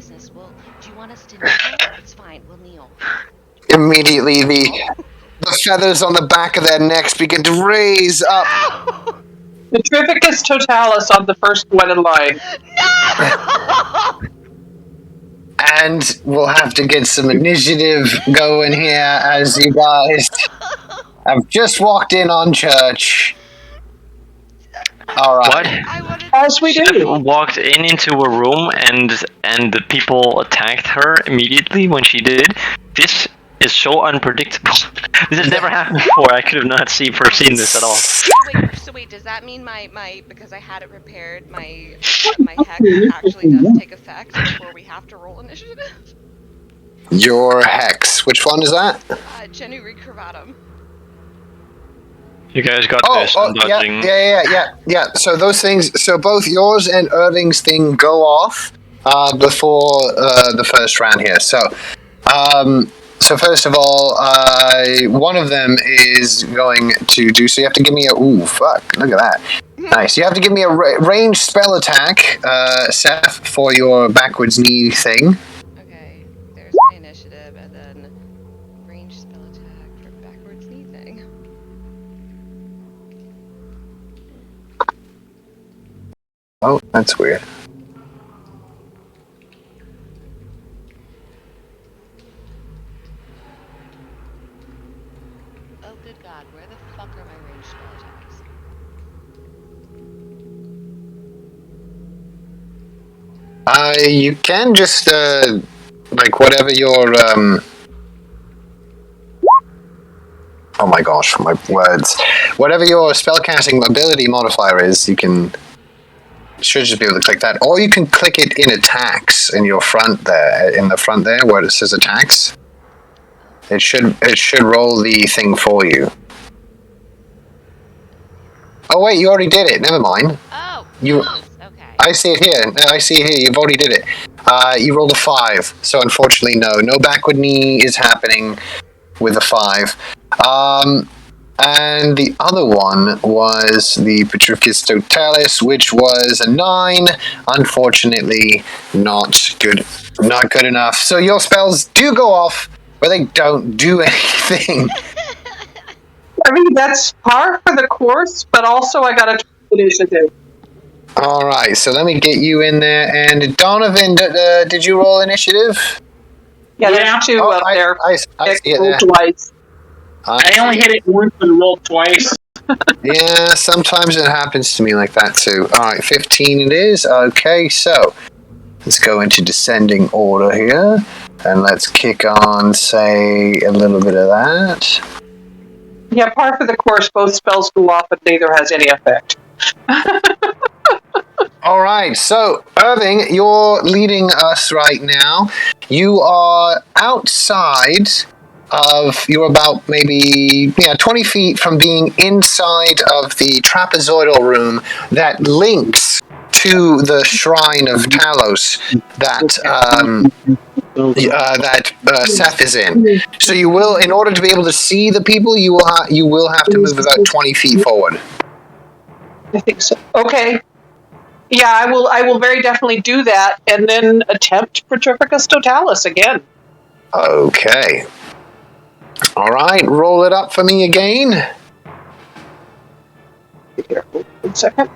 Speaker 2: immediately the feathers on the back of their necks begin to raise up.
Speaker 4: Petrificus totalis on the first one in line.
Speaker 3: No!
Speaker 2: And we'll have to get some initiative going here as you guys have just walked in on church. All right.
Speaker 1: What?
Speaker 3: I wanted
Speaker 4: As we
Speaker 1: Steph
Speaker 4: do.
Speaker 1: walked into a room and the people attacked her immediately when she did. This is so unpredictable. This has never happened before. I could have not foreseen this at all.
Speaker 3: So wait, does that mean my because I had it repaired, my hex actually does take effect before we have to roll initiative?
Speaker 2: Your hex. Which one is that?
Speaker 3: Genu Recurvatum.
Speaker 1: You guys got this. I'm dodging.
Speaker 2: Yeah. So those things. So both yours and Irving's thing go off before the first round here. So first of all, one of them is going to do. So you have to give me a. Ooh, fuck! Look at that. Nice. You have to give me a ranged spell attack, Seth, for your backwards knee thing.
Speaker 3: Okay, there's my initiative, and then ranged spell attack for backwards knee thing.
Speaker 2: Oh, that's weird.
Speaker 3: Oh, good God, where the fuck are my ranged spell attacks?
Speaker 2: You can just like whatever your Oh my gosh, my words. Whatever your spellcasting ability modifier is, you can should just be able to click that, or you can click it in attacks in your front there, where it says attacks. It should roll the thing for you. Oh wait, you already did it. Never mind.
Speaker 3: Oh,
Speaker 2: You.
Speaker 3: okay.
Speaker 2: I see it here. I see it here. You've already did it. You rolled a 5, so unfortunately, no backward knee is happening with a 5. And the other one was the Petrificus Totalis, which was a 9. Unfortunately, not good enough. So your spells do go off, but they don't do anything.
Speaker 4: I mean, that's par for the course, but also I got a initiative.
Speaker 2: All right, so let me get you in there. And Donovan, did you roll initiative?
Speaker 4: Yeah,
Speaker 5: Yeah.
Speaker 4: there's 2 up there.
Speaker 2: I see it
Speaker 4: Rolled
Speaker 2: there.
Speaker 4: twice.
Speaker 5: I only hit it once and rolled twice.
Speaker 2: Yeah, sometimes it happens to me like that too. Alright, 15 it is. Okay, so let's go into descending order here. And let's kick on, say, a little bit of that.
Speaker 4: Yeah, par for the course, both spells go off, but neither has any effect.
Speaker 2: Alright, so Irving, you're leading us right now. You are outside you're about maybe 20 feet from being inside of the trapezoidal room that links to the shrine of Talos that Seth is in. So you will, in order to be able to see the people, you will have to move about 20 feet forward.
Speaker 4: I think so. Okay. Yeah, I will very definitely do that, and then attempt Petrificus Totalis again.
Speaker 2: Okay. All right, roll it up for me again.
Speaker 4: Here, 1 second.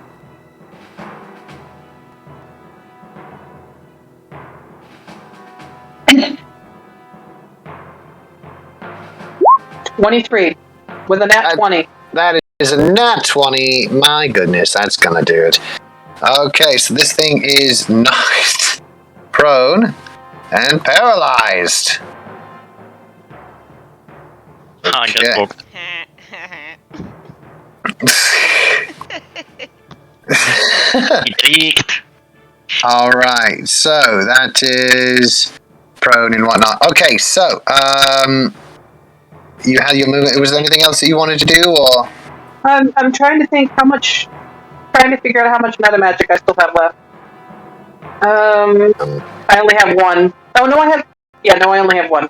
Speaker 4: $23 with a nat 20.
Speaker 2: That is a nat 20. My goodness, that's gonna do it. Okay, so this thing is knocked prone and paralyzed.
Speaker 1: I get booked. Intrigued.
Speaker 2: All right, so that is prone and whatnot. Okay, so you had your movement. Was there anything else that you wanted to do, or?
Speaker 4: I'm trying to think trying to figure out how much meta magic I still have left. I only have 1. Oh no, I only have 1.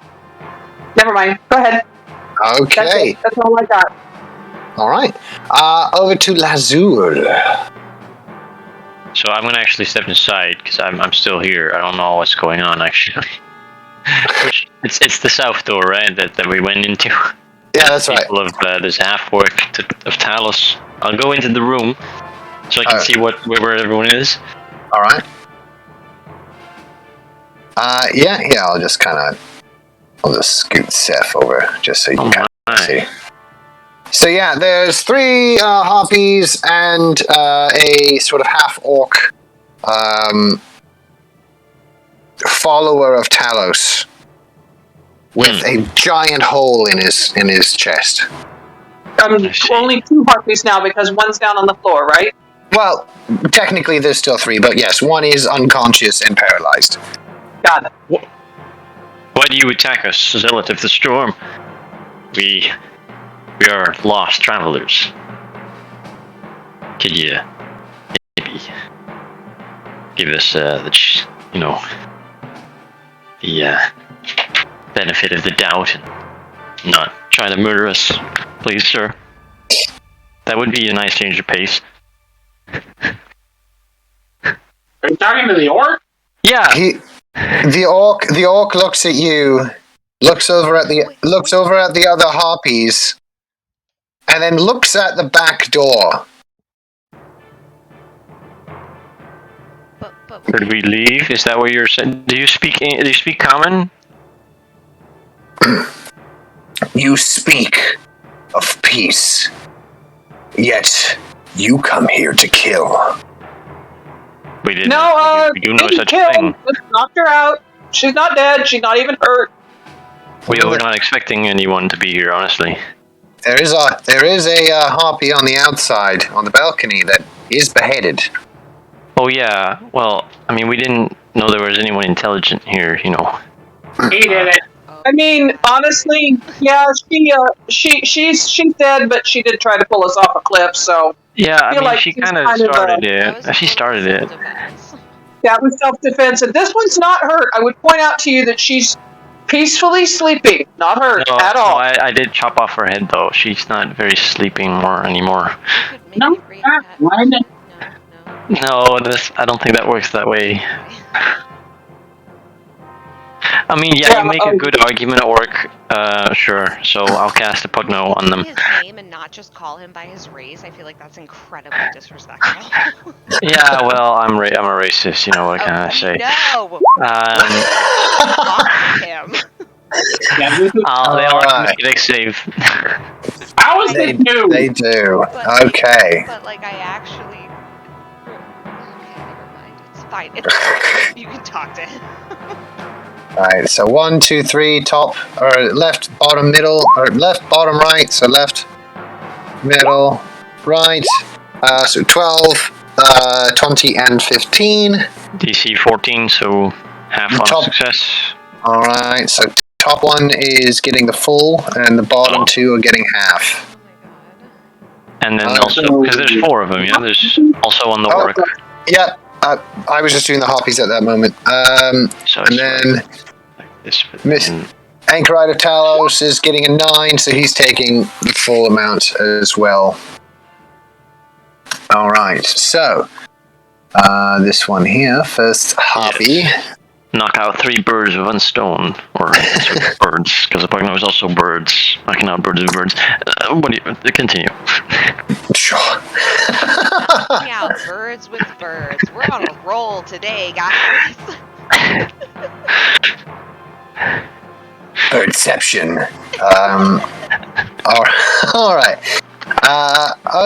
Speaker 4: Never mind. Go ahead.
Speaker 2: Okay.
Speaker 4: That's all I got.
Speaker 2: All right. Over to Lazul.
Speaker 1: So I'm gonna actually step inside because I'm still here. I don't know what's going on actually. It's the south door, right? That we went into.
Speaker 2: Yeah, that's right.
Speaker 1: People of this half-orc of Talos. I'll go into the room so I can see where everyone is.
Speaker 2: All right. Yeah. I'll just scoot Seth over just so you can kind of see. So yeah, there's 3 harpies and a sort of half-orc follower of Talos with a giant hole in his chest.
Speaker 4: Only 2 harpies now because one's down on the floor, right?
Speaker 2: Well, technically there's still 3, but yes, one is unconscious and paralyzed.
Speaker 4: Got it.
Speaker 1: Why do you attack us, Zealot of the Storm? We are lost travelers. Could you maybe give us the benefit of the doubt and not try to murder us, please, sir? That would be a nice change of pace.
Speaker 5: Are you talking to the orc?
Speaker 1: Yeah.
Speaker 2: The orc looks at you, looks over at the other harpies, and then looks at the back door.
Speaker 3: But
Speaker 1: Could we leave? Is that what you're saying? Do you speak common?
Speaker 2: You speak of peace, yet you come here to kill.
Speaker 1: We didn't.
Speaker 4: No,
Speaker 1: we do no
Speaker 4: didn't
Speaker 1: such
Speaker 4: kill.
Speaker 1: thing.
Speaker 4: Just knocked her out. She's not dead. She's not even hurt.
Speaker 1: We were not expecting anyone to be here, honestly.
Speaker 2: There is a harpy on the outside on the balcony that is beheaded.
Speaker 1: Oh yeah. Well, I mean, we didn't know there was anyone intelligent here.
Speaker 5: He did it.
Speaker 4: I mean, honestly, yeah, she's dead, but she did try to pull us off a cliff. So
Speaker 1: Yeah, I mean,
Speaker 4: like
Speaker 1: she
Speaker 4: she's
Speaker 1: kind of
Speaker 4: kind of,
Speaker 1: started
Speaker 3: that
Speaker 1: it.
Speaker 3: was
Speaker 1: She started it.
Speaker 3: self-defense.
Speaker 4: that was self-defense, and this one's not hurt. I would point out to you that she's peacefully sleeping, not hurt at all.
Speaker 1: No, I did chop off her head though. She's not very sleeping anymore.
Speaker 3: You could
Speaker 5: No,
Speaker 3: maybe reattach-
Speaker 5: why not?
Speaker 1: No, I don't think that works that way. I mean, yeah, you make a good argument, Orc. Sure. So I'll cast a Pugno on them.
Speaker 3: His name and not just call him by his race. I feel like that's incredibly disrespectful.
Speaker 1: Yeah, well, I'm a racist. You know what can I say?
Speaker 3: No, fuck him.
Speaker 5: Yeah, this is,
Speaker 1: They all
Speaker 2: Alright.
Speaker 1: make a dex save.
Speaker 5: how is this new?
Speaker 2: They do.
Speaker 3: But,
Speaker 2: Okay.
Speaker 3: But like, I actually. Okay, never mind. It's fine. It's, you can talk to him.
Speaker 2: Alright, so 1, 2, 3, top, or left, bottom, middle, or left, bottom, right, so left, middle, right, so 12, 20, and 15.
Speaker 1: DC 14, so half on
Speaker 2: Top.
Speaker 1: success.
Speaker 2: Alright, so top one is getting the full, and the bottom 2 are getting half.
Speaker 3: Oh my god.
Speaker 1: And then
Speaker 2: Uh,
Speaker 1: also, because there's 4 of them, yeah? There's also on the
Speaker 2: Oh,
Speaker 1: Orc.
Speaker 2: Yep, I was just doing the harpies at that moment.
Speaker 1: So
Speaker 2: And
Speaker 1: it's
Speaker 2: then
Speaker 1: like this.
Speaker 2: Miss- Anchorite of Talos is getting a 9, so he's taking the full amount as well. Alright, so this one here, first harpy.
Speaker 1: Knock out 3 birds with 1 stone, or birds, because the Pugno is also birds. Knocking out birds with birds. What do you continue?
Speaker 2: Sure.
Speaker 3: Knocking out birds with birds. We're on a roll today, guys.
Speaker 2: Birdception. All right.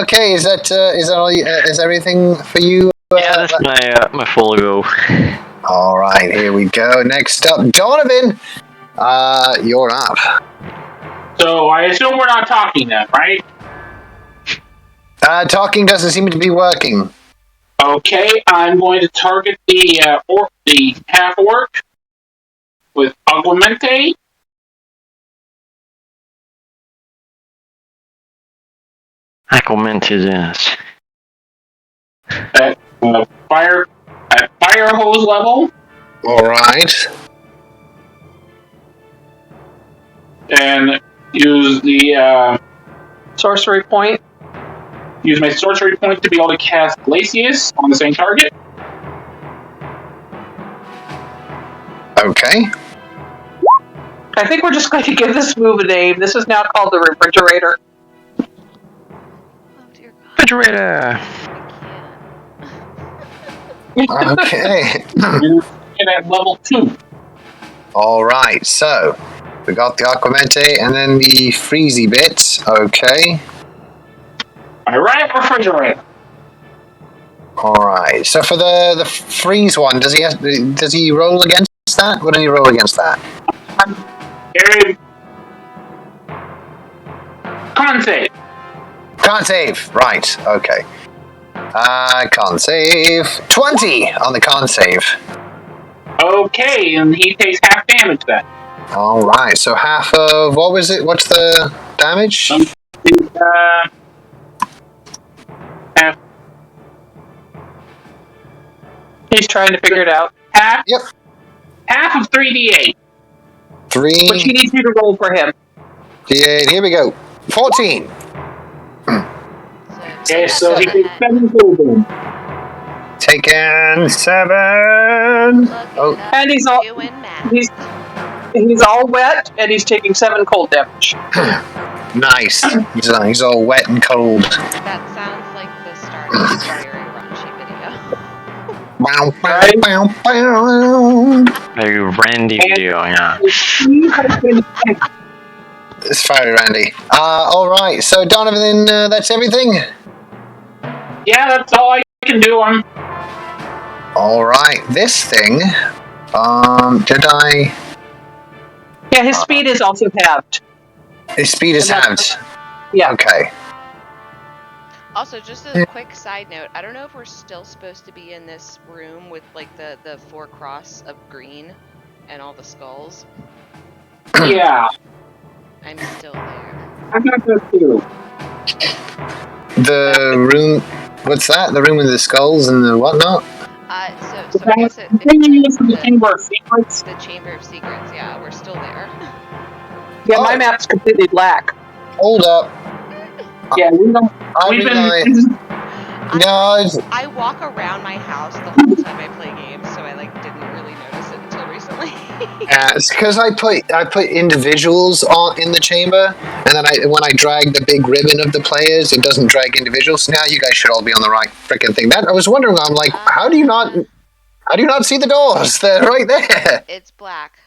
Speaker 2: Okay. Is that all? Is everything for you?
Speaker 1: Yeah, that's my full go.
Speaker 2: All right. Here we go. Next up, Donovan. You're up.
Speaker 5: So I assume we're not talking then, right?
Speaker 2: Talking doesn't seem to be working.
Speaker 5: Okay, I'm going to target the half orc with Aguamente.
Speaker 1: Acclement his ass.
Speaker 5: At fire hose level,
Speaker 2: All right.
Speaker 5: and use the
Speaker 4: Sorcery point.
Speaker 5: use my sorcery point to be able to cast Glacius on the same target.
Speaker 2: Okay.
Speaker 4: I think we're just going to give this move a name. This is now called the refrigerator.
Speaker 3: Oh dear God.
Speaker 1: Refrigerator.
Speaker 3: I can't.
Speaker 2: Okay.
Speaker 5: And at level 2.
Speaker 2: All right. So we got the Aquamente and then the freezy bits. Okay.
Speaker 5: Alright, refrigerator.
Speaker 2: All right. So for the freeze one, does he roll against that? What did he roll against that?
Speaker 5: Con save.
Speaker 2: Can't save. Right. Okay. Con save. 20 on the con save.
Speaker 5: Okay, and he takes half damage then.
Speaker 2: All right. So half of what was it? What's the damage?
Speaker 5: Half.
Speaker 4: He's trying to figure it out.
Speaker 5: Half?
Speaker 2: Yep.
Speaker 5: Half of 3d8.
Speaker 2: 3
Speaker 4: Which he needs you to roll for him.
Speaker 2: D8. Here we go. 14.
Speaker 5: Okay, so he takes 7 golden.
Speaker 2: Taken 7. Oh.
Speaker 4: And he's all he's all wet, and he's taking 7 cold damage.
Speaker 2: Nice. He's all wet and cold.
Speaker 3: That sounds like the start of a very raunchy video.
Speaker 2: Bow, bow, bow, bow.
Speaker 1: Very Randy video, yeah.
Speaker 2: It's fiery, Randy. All right. So Donovan, that's everything.
Speaker 5: Yeah, that's all I can do.
Speaker 2: All right. This thing. Did I?
Speaker 4: Yeah, his speed is also halved.
Speaker 2: His speed is halved.
Speaker 4: Yeah.
Speaker 2: Okay.
Speaker 3: Also, just a quick side note, I don't know if we're still supposed to be in this room with like the 4 cross of green and all the skulls.
Speaker 5: Yeah,
Speaker 3: I'm still there.
Speaker 5: I'm gonna go too.
Speaker 2: The room. What's that? The room with the skulls and the whatnot.
Speaker 3: So I guess
Speaker 5: The Chamber of Secrets.
Speaker 3: the Chamber of Secrets, yeah, we're still there.
Speaker 4: Yeah,
Speaker 2: Oh.
Speaker 4: my map's completely black.
Speaker 2: Hold up.
Speaker 5: Yeah, we don't.
Speaker 2: I
Speaker 5: We've
Speaker 2: realize.
Speaker 5: been.
Speaker 2: No. It's,
Speaker 3: I walk around my house the whole time I play games, so I like didn't really notice it until recently.
Speaker 2: it's because I put individuals in the chamber, and then when I drag the big ribbon of the players, it doesn't drag individuals. Now you guys should all be on the right freaking thing. That I was wondering. I'm like, how do you not see the doors? They're right there.
Speaker 3: It's black.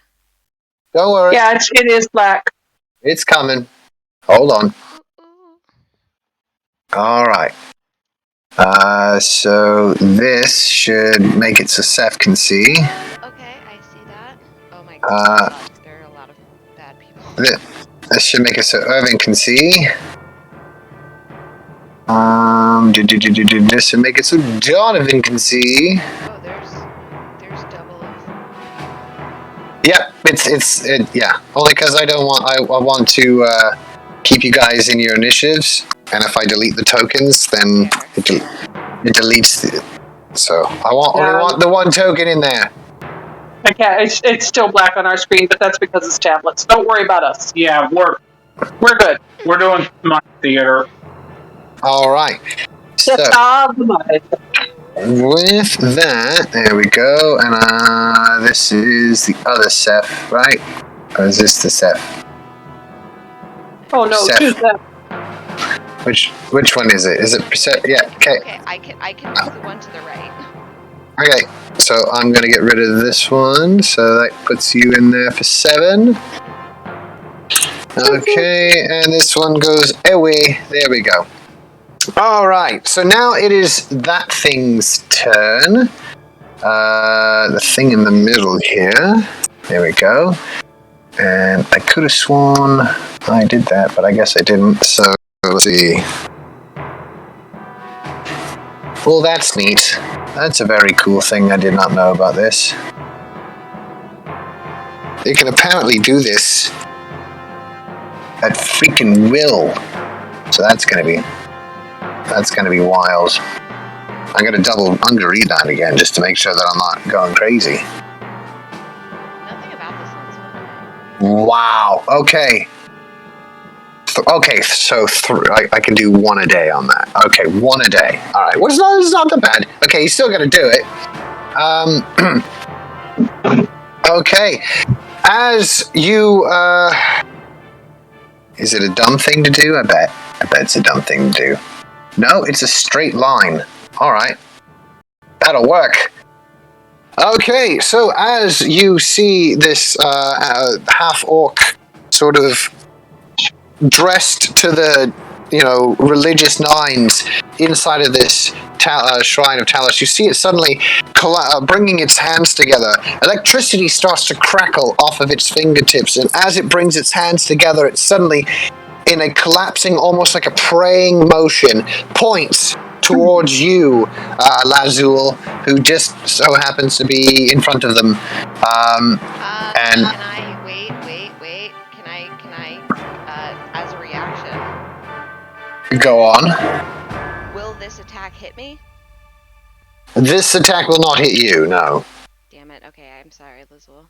Speaker 2: Don't worry.
Speaker 4: Yeah, it is black.
Speaker 2: It's coming. Hold on.
Speaker 3: Ooh, ooh.
Speaker 2: All right. So this should make it so Seth can see.
Speaker 3: Okay, I see that. Oh my god, there are a lot of bad people.
Speaker 2: This should make it so Irving can see. This should make it so Donovan can see.
Speaker 3: Oh, there's double of.
Speaker 2: Yep, it's yeah. Only because I want to keep you guys in your initiatives, and if I delete the tokens, then it deletes the. So I only want the one token in there.
Speaker 4: I can't. It's still black on our screen, but that's because it's tablets. Don't worry about us.
Speaker 5: Yeah, we're
Speaker 4: good.
Speaker 5: We're doing my theater.
Speaker 2: All right. So
Speaker 4: Just the mind.
Speaker 2: with that, there we go, and this is the other Seth, right? Or is this the Seth?
Speaker 4: Oh no,
Speaker 2: Seth.
Speaker 4: choose that.
Speaker 2: Which one is it? Is it Seth? Yeah. Okay.
Speaker 3: Okay, I can do the one to the right.
Speaker 2: Okay. So I'm gonna get rid of this one. So that puts you in there for 7. Okay, and this one goes away. There we go. All right. So now it is that thing's turn. The thing in the middle here. There we go. And I could have sworn I did that, but I guess I didn't. So let's see. Well, that's neat. That's a very cool thing. I did not know about this. You can apparently do this at freaking will. So that's gonna be wild. I'm gonna read that again just to make sure that I'm not going crazy.
Speaker 3: Nothing about this one's fun.
Speaker 2: Wow. Okay. So I can do 1 a day on that. Okay, 1 a day. All right. Well, it's not that bad. Okay, you still got to do it. Okay. as you, is it a dumb thing to do? I bet it's a dumb thing to do. No, it's a straight line. All right. That'll work. Okay, so as you see this half-orc sort of dressed to the, religious nines inside of this shrine of Talos, you see it suddenly bringing its hands together. Electricity starts to crackle off of its fingertips, and as it brings its hands together, it suddenly, in a collapsing, almost like a praying motion, points towards you, Lazul, who just so happens to be in front of them. And
Speaker 3: can I wait? Can I, as a reaction,
Speaker 2: go on.
Speaker 3: will this attack hit me?
Speaker 2: This attack will not hit you, no.
Speaker 3: Damn it. Okay, I'm sorry, Lizwell.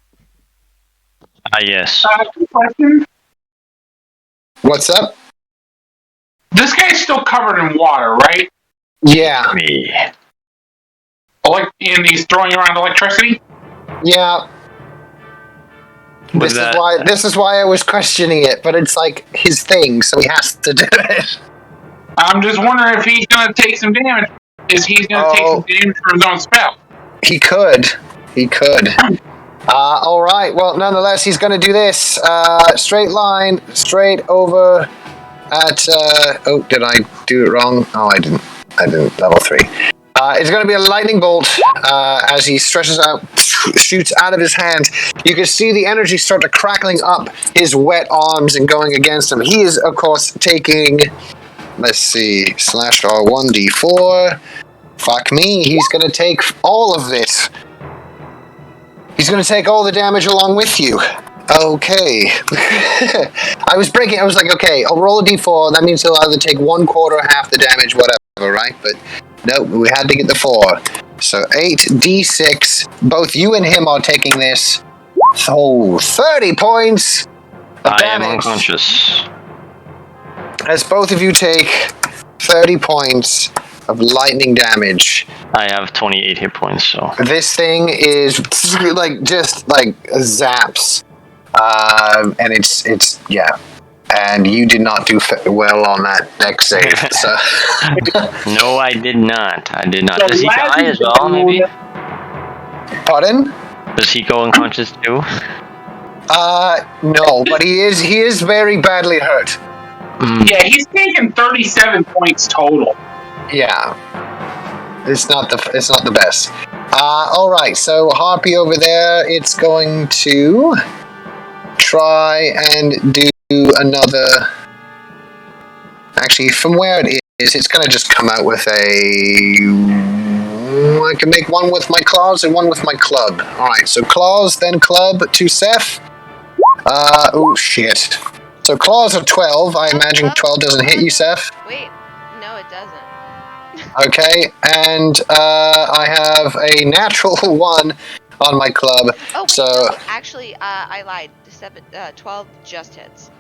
Speaker 1: Yes.
Speaker 5: Question.
Speaker 2: What's up?
Speaker 5: This guy's still covered in water, right?
Speaker 2: Yeah.
Speaker 1: Me.
Speaker 5: And he's throwing around electricity?
Speaker 2: Yeah. This is why I was questioning it, but it's like his thing, so he has to do it.
Speaker 5: I'm just wondering if he's going to take some damage. Is he going to take some damage from his own spell?
Speaker 2: He could. All right. Well, nonetheless, he's going to do this. Straight line, straight over at... did I do it wrong? Oh, I didn't. Level 3. It's going to be a lightning bolt as he stretches out, shoots out of his hand. You can see the energy start to crackling up his wet arms and going against him. He is, of course, taking... Let's see. /R1d4. Fuck me. He's going to take all of it. He's going to take all the damage along with you. Okay. I was like, okay, I'll roll a d4. That means he'll either take 1/4, half the damage, whatever, right? But no, we had to get the 4. So 8d6. Both you and him are taking this. So 30 points of damage.
Speaker 1: I am unconscious.
Speaker 2: As both of you take 30 points of lightning damage.
Speaker 1: I have 28 hit points, so...
Speaker 2: This thing is just zaps. And it's yeah. And you did not do well on that next save. So.
Speaker 1: No, I did not.
Speaker 5: So
Speaker 1: Does he die as well, maybe?
Speaker 2: Pardon?
Speaker 1: Does he go unconscious too?
Speaker 2: No, but he is very badly hurt.
Speaker 5: Yeah, he's taken 37 points total.
Speaker 2: Yeah. It's not the best. All right. So Harpy over there, it's going to try and do another. Actually, from where it is, it's going to just come out with I can make one with my claws and one with my club. All right. So claws, then club to Seth. Oh shit. So claws are 12. I imagine 12 doesn't hit you, Seth.
Speaker 3: Wait, no, it doesn't.
Speaker 2: Okay, and I have a natural 1 on my club.
Speaker 3: Oh, wait,
Speaker 2: so
Speaker 3: no, actually, I lied. 12 just hits.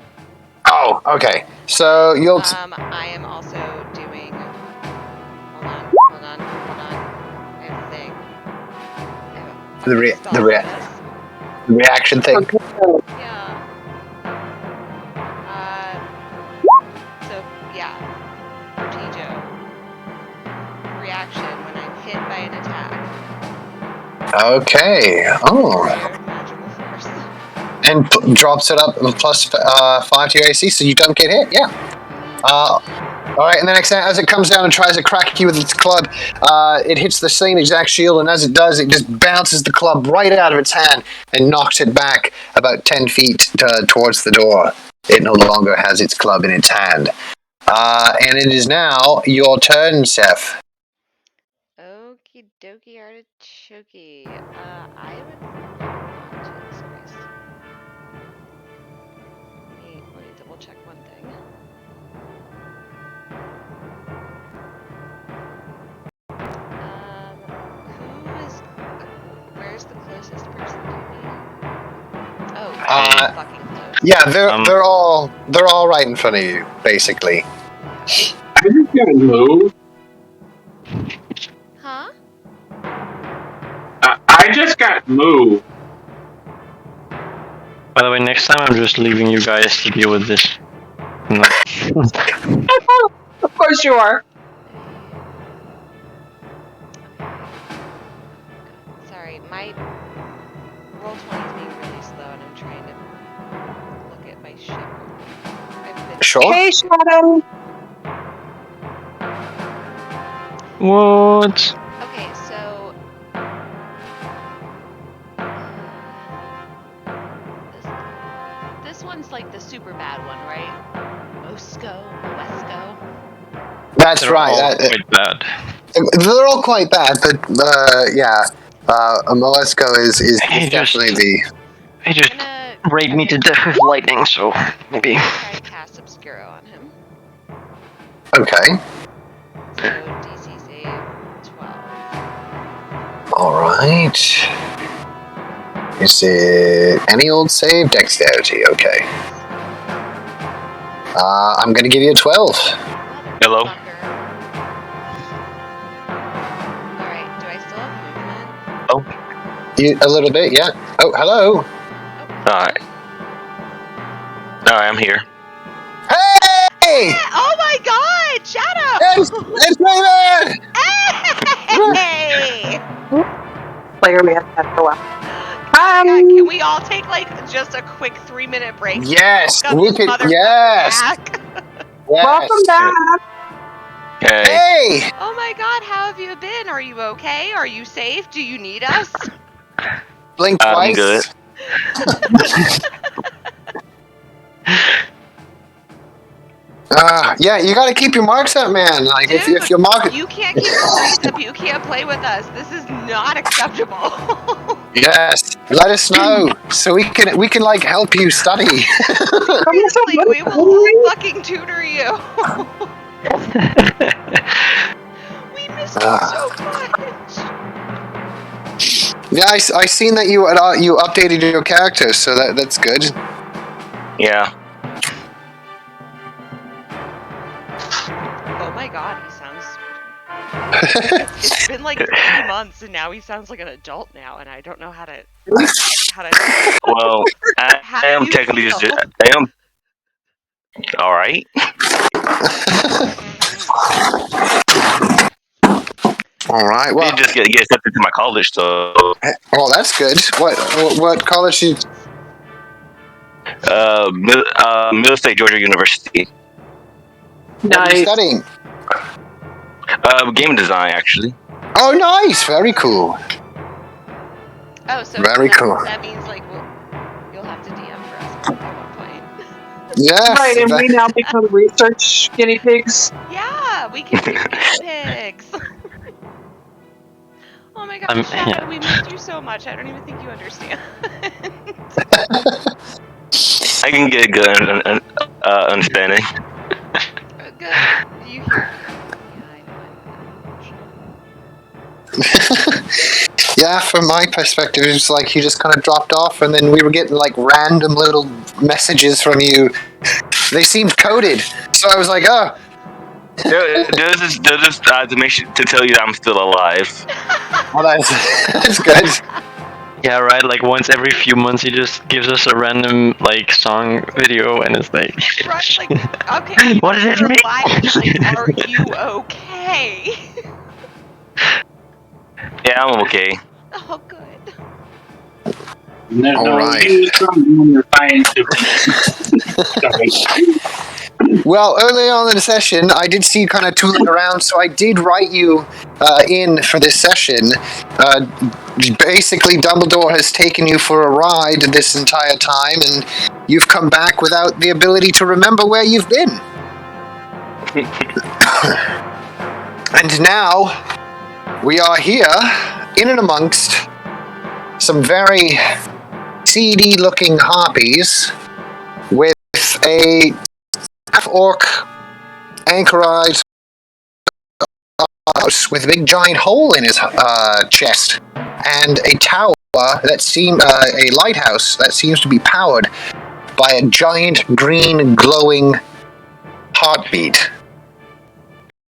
Speaker 2: Oh, okay. So you'll.
Speaker 3: I am also doing. Hold on. I have a thing.
Speaker 2: The reaction thing.
Speaker 3: Yeah. So yeah, Tijo. Reaction when I'm hit by an attack.
Speaker 2: Okay. Oh.
Speaker 3: Magical force.
Speaker 2: And drops it up plus 5 to your AC, so you don't get hit. Yeah. Alright, and the next time, as it comes down and tries to crack you with its club, it hits the same exact shield, and as it does, it just bounces the club right out of its hand and knocks it back about 10 feet towards the door. It no longer has its club in its hand. And it is now your turn, Seth.
Speaker 3: Okie dokie artichoke. I would want to space. Let me double check one thing. Where's the closest person to me? Oh, fucking close.
Speaker 2: Yeah, they're all right in front of you, basically.
Speaker 5: I just gotta move.
Speaker 3: Huh?
Speaker 5: I just got moved.
Speaker 1: By the way, next time I'm just leaving you guys to deal with this. No.
Speaker 4: Of course you are.
Speaker 3: Sorry, my roll 20 is being really slow, and I'm trying to look at my ship.
Speaker 2: Sure.
Speaker 4: Hey, Shadow.
Speaker 1: What?
Speaker 3: Okay, so this one's like the super bad one, right? Mosco.
Speaker 2: That's
Speaker 1: They're
Speaker 2: right.
Speaker 1: all quite bad.
Speaker 2: They're all quite bad, but yeah. Molesco is
Speaker 1: He
Speaker 2: definitely the.
Speaker 1: He just
Speaker 3: I'm
Speaker 1: raped me to death with lightning, so maybe.
Speaker 3: gonna try to cast Obscuro on him.
Speaker 2: Okay.
Speaker 3: So DC save 12.
Speaker 2: Alright. Is it any old save? Dexterity, okay. I'm gonna give you a 12.
Speaker 1: Hello?
Speaker 3: Alright, do I still have movement?
Speaker 2: A little bit, yeah. Oh, hello.
Speaker 3: Oh,
Speaker 1: Alright. Alright, I'm here.
Speaker 2: Hey!
Speaker 3: oh my god! Shadow!
Speaker 2: It's Raven!
Speaker 3: Hey!
Speaker 4: Player man at the left.
Speaker 3: God, can we all take like just a quick 3-minute break?
Speaker 2: Yes,
Speaker 3: Welcome
Speaker 2: we
Speaker 3: this
Speaker 2: could.
Speaker 3: motherfucker
Speaker 2: Yes,
Speaker 3: back.
Speaker 2: yes.
Speaker 4: Welcome back.
Speaker 1: Hey.
Speaker 2: Hey!
Speaker 3: Oh my god, how have you been? Are you okay? Are you safe? Do you need us?
Speaker 2: Blink
Speaker 1: I'm
Speaker 2: twice.
Speaker 1: good.
Speaker 2: Yeah, you gotta keep your marks up, man. Like, if
Speaker 3: Dude,
Speaker 2: your mark.
Speaker 3: you can't keep your grades up. You can't play with us. This is not acceptable.
Speaker 2: Yes, let us know so we can like help you study.
Speaker 3: Seriously, we will fucking tutor you. We miss you so much.
Speaker 2: Yeah, I seen that you updated your character, so that's good.
Speaker 1: Yeah.
Speaker 3: Oh my god, he sounds... It's been like 3 months and now he sounds like an adult now, and I don't know how to...
Speaker 1: Well, I
Speaker 3: How
Speaker 1: am
Speaker 3: do you
Speaker 1: technically
Speaker 3: feel?
Speaker 1: just. I am. Alright.
Speaker 2: All right. Well,
Speaker 1: Did just get accepted to my college, so.
Speaker 2: oh, that's good. What college you?
Speaker 1: Middle State Georgia University.
Speaker 2: What are you
Speaker 4: Nice.
Speaker 2: studying?
Speaker 1: Game design, actually.
Speaker 2: Oh, nice. Very cool.
Speaker 3: Oh, so
Speaker 2: Very cool.
Speaker 3: That means like you'll have to DM for us at one point.
Speaker 2: Yes.
Speaker 4: Right, and we now become research guinea pigs.
Speaker 3: Yeah, we can be guinea pigs. Oh my god, Shadow,
Speaker 1: yeah.
Speaker 3: we missed you so much. I don't even think you understand.
Speaker 1: I can get a good understanding.
Speaker 3: Good. You hear?
Speaker 2: Yeah, from my perspective, it's like he just kind of dropped off, and then we were getting like random little messages from you. They seemed coded, so I was like, oh.
Speaker 1: They're just to make sure to tell you that I'm still alive.
Speaker 2: Well, that's good.
Speaker 1: Yeah, right. Like once every few months, he just gives us a random like song video, and it's like,
Speaker 3: Right, like, okay.
Speaker 1: What does it
Speaker 3: you're
Speaker 1: mean?
Speaker 3: alive, like, are you okay?
Speaker 1: Yeah, I'm okay.
Speaker 3: Oh, good.
Speaker 5: There's
Speaker 2: All
Speaker 5: no
Speaker 2: right.
Speaker 5: use on your scientific.
Speaker 2: Well, early on in the session, I did see you kind of tooling around, so I did write you in for this session. Basically, Dumbledore has taken you for a ride this entire time, and you've come back without the ability to remember where you've been. And now, we are here, in and amongst some very seedy-looking harpies with a half-orc anchorized house with a big giant hole in his chest, and a tower that seems a lighthouse that seems to be powered by a giant green glowing heartbeat.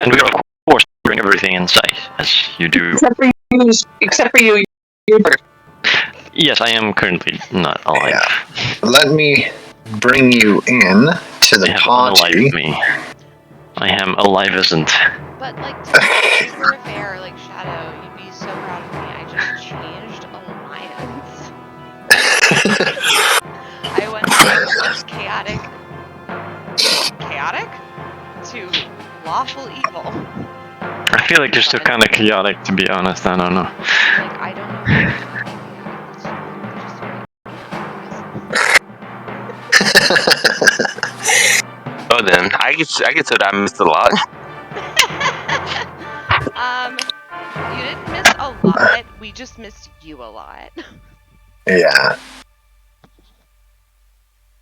Speaker 1: And we are, of course, bring everything in sight, as you do.
Speaker 4: Except for you, Hubert.
Speaker 1: Yes, I am currently not alive.
Speaker 2: Yeah. Let me bring you in to the
Speaker 1: I have
Speaker 2: party.
Speaker 1: unalived me. I am alive isn't.
Speaker 3: But like, to be super fair, like Shadow, you'd be so proud of me. I just changed alliance. I went from chaotic to lawful evil.
Speaker 1: I feel like you're still kind of chaotic, to be honest. I don't know.
Speaker 3: Like, I don't know.
Speaker 6: Oh, then I get that I missed a lot.
Speaker 3: You didn't miss a lot. We just missed you a lot.
Speaker 2: Yeah.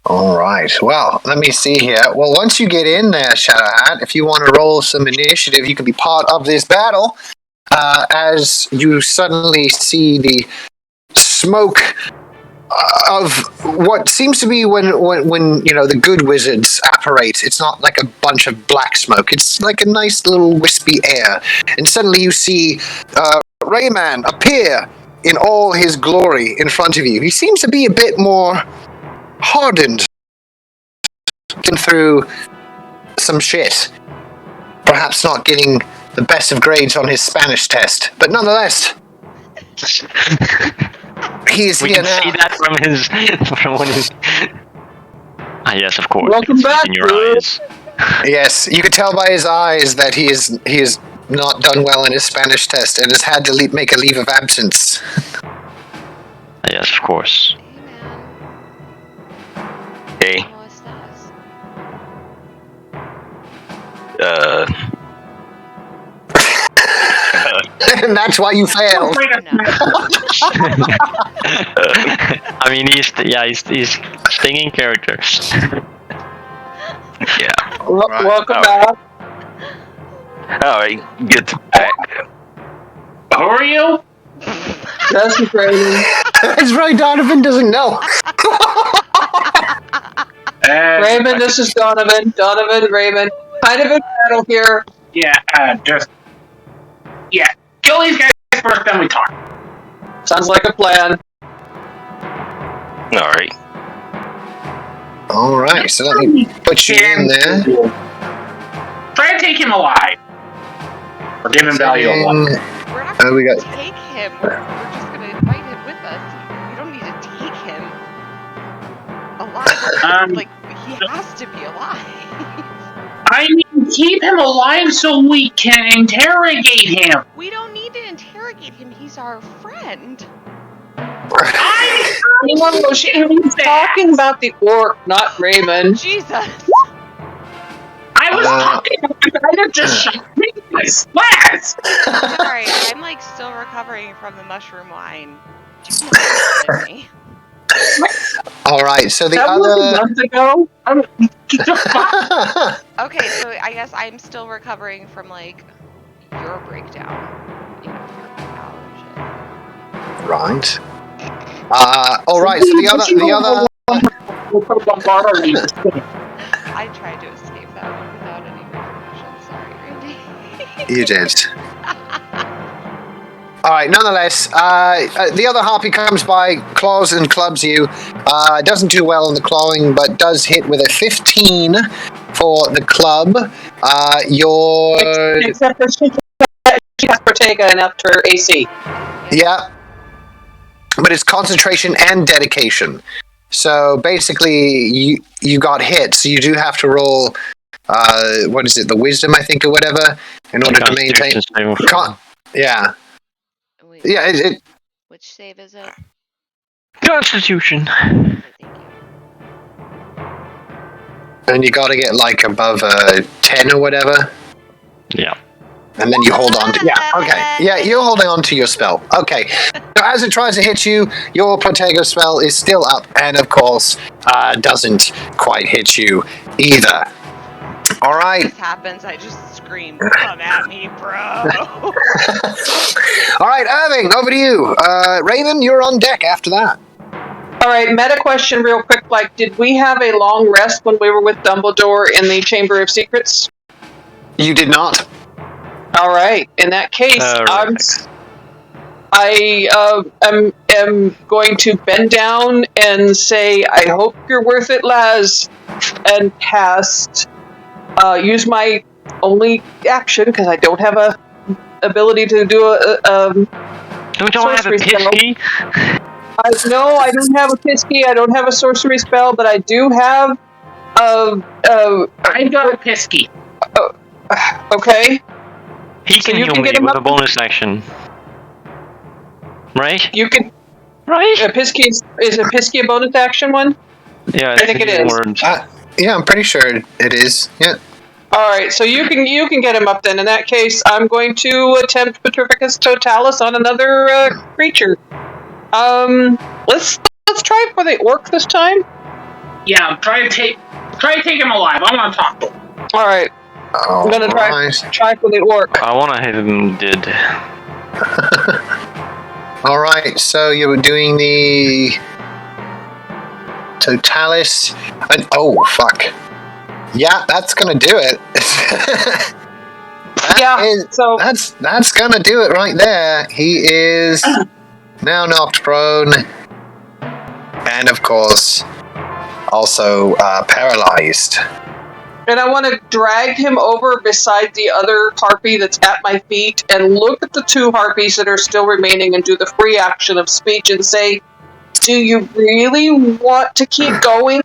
Speaker 2: All right. Well, let me see here. Well, once you get in there, Shadowhat, if you want to roll some initiative, you can be part of this battle. As you suddenly see the smoke of what seems to be when the good wizards apparate. It's not like a bunch of black smoke. It's like a nice little wispy air. And suddenly you see Rayman appear in all his glory in front of you. He seems to be a bit more hardened through some shit. Perhaps not getting the best of grades on his Spanish test, but nonetheless, he is
Speaker 1: We
Speaker 2: here
Speaker 1: can
Speaker 2: now.
Speaker 1: see that from when his. Ah, yes, of course.
Speaker 4: Welcome
Speaker 1: You can see it
Speaker 4: back,
Speaker 1: in your
Speaker 4: dude.
Speaker 1: eyes.
Speaker 2: Yes, you could tell by his eyes that he is not done well in his Spanish test and has had to make a leave of absence.
Speaker 1: Ah, yes, of course.
Speaker 3: Hey, man.
Speaker 6: Hey,
Speaker 3: ¿Cómo estás?
Speaker 2: And that's why you failed.
Speaker 1: I mean, he's staying in character.
Speaker 6: yeah.
Speaker 2: Right.
Speaker 4: Welcome
Speaker 6: All
Speaker 4: back.
Speaker 6: All right, get to back.
Speaker 5: Who are you?
Speaker 4: That's Raymond.
Speaker 2: That's right, Donovan doesn't know.
Speaker 4: Raymond, this is Donovan. Donovan, Raymond. Kind of in battle here.
Speaker 5: Yeah, kill these guys first, then we talk.
Speaker 4: Sounds like a plan.
Speaker 6: All right.
Speaker 2: All right, so let me put you in there.
Speaker 5: Try to take him alive. Or give him value of life.
Speaker 3: We're not going
Speaker 2: we
Speaker 3: to
Speaker 2: got-
Speaker 3: take him. We're just going to invite him with us. We don't need to take him alive. Like, he has to be alive.
Speaker 5: I mean, keep him alive so we can interrogate him.
Speaker 3: We don't need to interrogate him. He's our friend.
Speaker 4: He's talking about the orc, not Raymond.
Speaker 3: Jesus.
Speaker 5: I was talking about the guy that just shot me in my splats.
Speaker 3: Sorry, I'm like still recovering from the mushroom wine. Do not mess with me.
Speaker 2: All right, so the
Speaker 4: That was a
Speaker 2: other.
Speaker 4: month ago.
Speaker 3: Okay, so I guess I'm still recovering from like your breakdown. You know, your knowledge.
Speaker 2: Right. All right, so the other.
Speaker 3: I tried to escape that one without any repercussions. Sorry, Randy.
Speaker 2: You did. All right. Nonetheless, the other harpy comes by, claws and clubs you. Doesn't do well in the clawing, but does hit with a 15 for the club. Your
Speaker 4: Except for she has Protega and up to her AC.
Speaker 2: yeah, but it's concentration and dedication. So basically, you got hit. So you do have to roll. What is it? The wisdom, I think, or whatever, in order to maintain. Yeah.
Speaker 3: Wait,
Speaker 2: Yeah.
Speaker 3: which save is it?
Speaker 1: Constitution.
Speaker 3: Okay, thank you.
Speaker 2: And you got to get like above 10 or whatever.
Speaker 1: Yeah.
Speaker 2: And then you hold on to... Yeah, okay. Yeah, you're holding on to your spell. Okay. So as it tries to hit you, your Protego spell is still up. And, of course, doesn't quite hit you either. All right.
Speaker 3: This happens, I just scream, come at me, bro.
Speaker 2: All right, Irving, over to you. Raven, you're on deck after that.
Speaker 4: All right, meta question real quick. Like, did we have a long rest when we were with Dumbledore in the Chamber of Secrets?
Speaker 2: You did not.
Speaker 4: All right. In that case, I'm I am going to bend down and say, "I hope you're worth it, Laz," and cast. Use my only action because I don't have a ability to do a
Speaker 1: You don't have a
Speaker 4: sorcery spell.
Speaker 1: pisky?
Speaker 4: No, I don't have a pisky. I don't have a sorcery spell, but I do have
Speaker 5: I got a pisky.
Speaker 4: Okay.
Speaker 1: He can heal me with a bonus action. Right?
Speaker 4: You can.
Speaker 1: Right?
Speaker 4: A pisky is a pisky a bonus action one?
Speaker 1: Yeah,
Speaker 4: I think it is.
Speaker 1: Words.
Speaker 2: Yeah, I'm pretty sure it is. Yeah.
Speaker 4: All right, so you can get him up then. In that case, I'm going to attempt Petrificus Totalis on another creature. Let's try for the orc this time.
Speaker 5: Yeah, try to take him alive. I want to talk to him.
Speaker 4: All right, I'm gonna try for the orc.
Speaker 1: I want to hit him dead.
Speaker 2: All right, so you were doing the Totalis, and oh fuck, yeah, that's gonna do it.
Speaker 4: So
Speaker 2: that's gonna do it right there. He is now knocked prone, and of course, also paralyzed.
Speaker 4: And I want to drag him over beside the other harpy that's at my feet and look at the two harpies that are still remaining and do the free action of speech and say, "Do you really want to keep going?"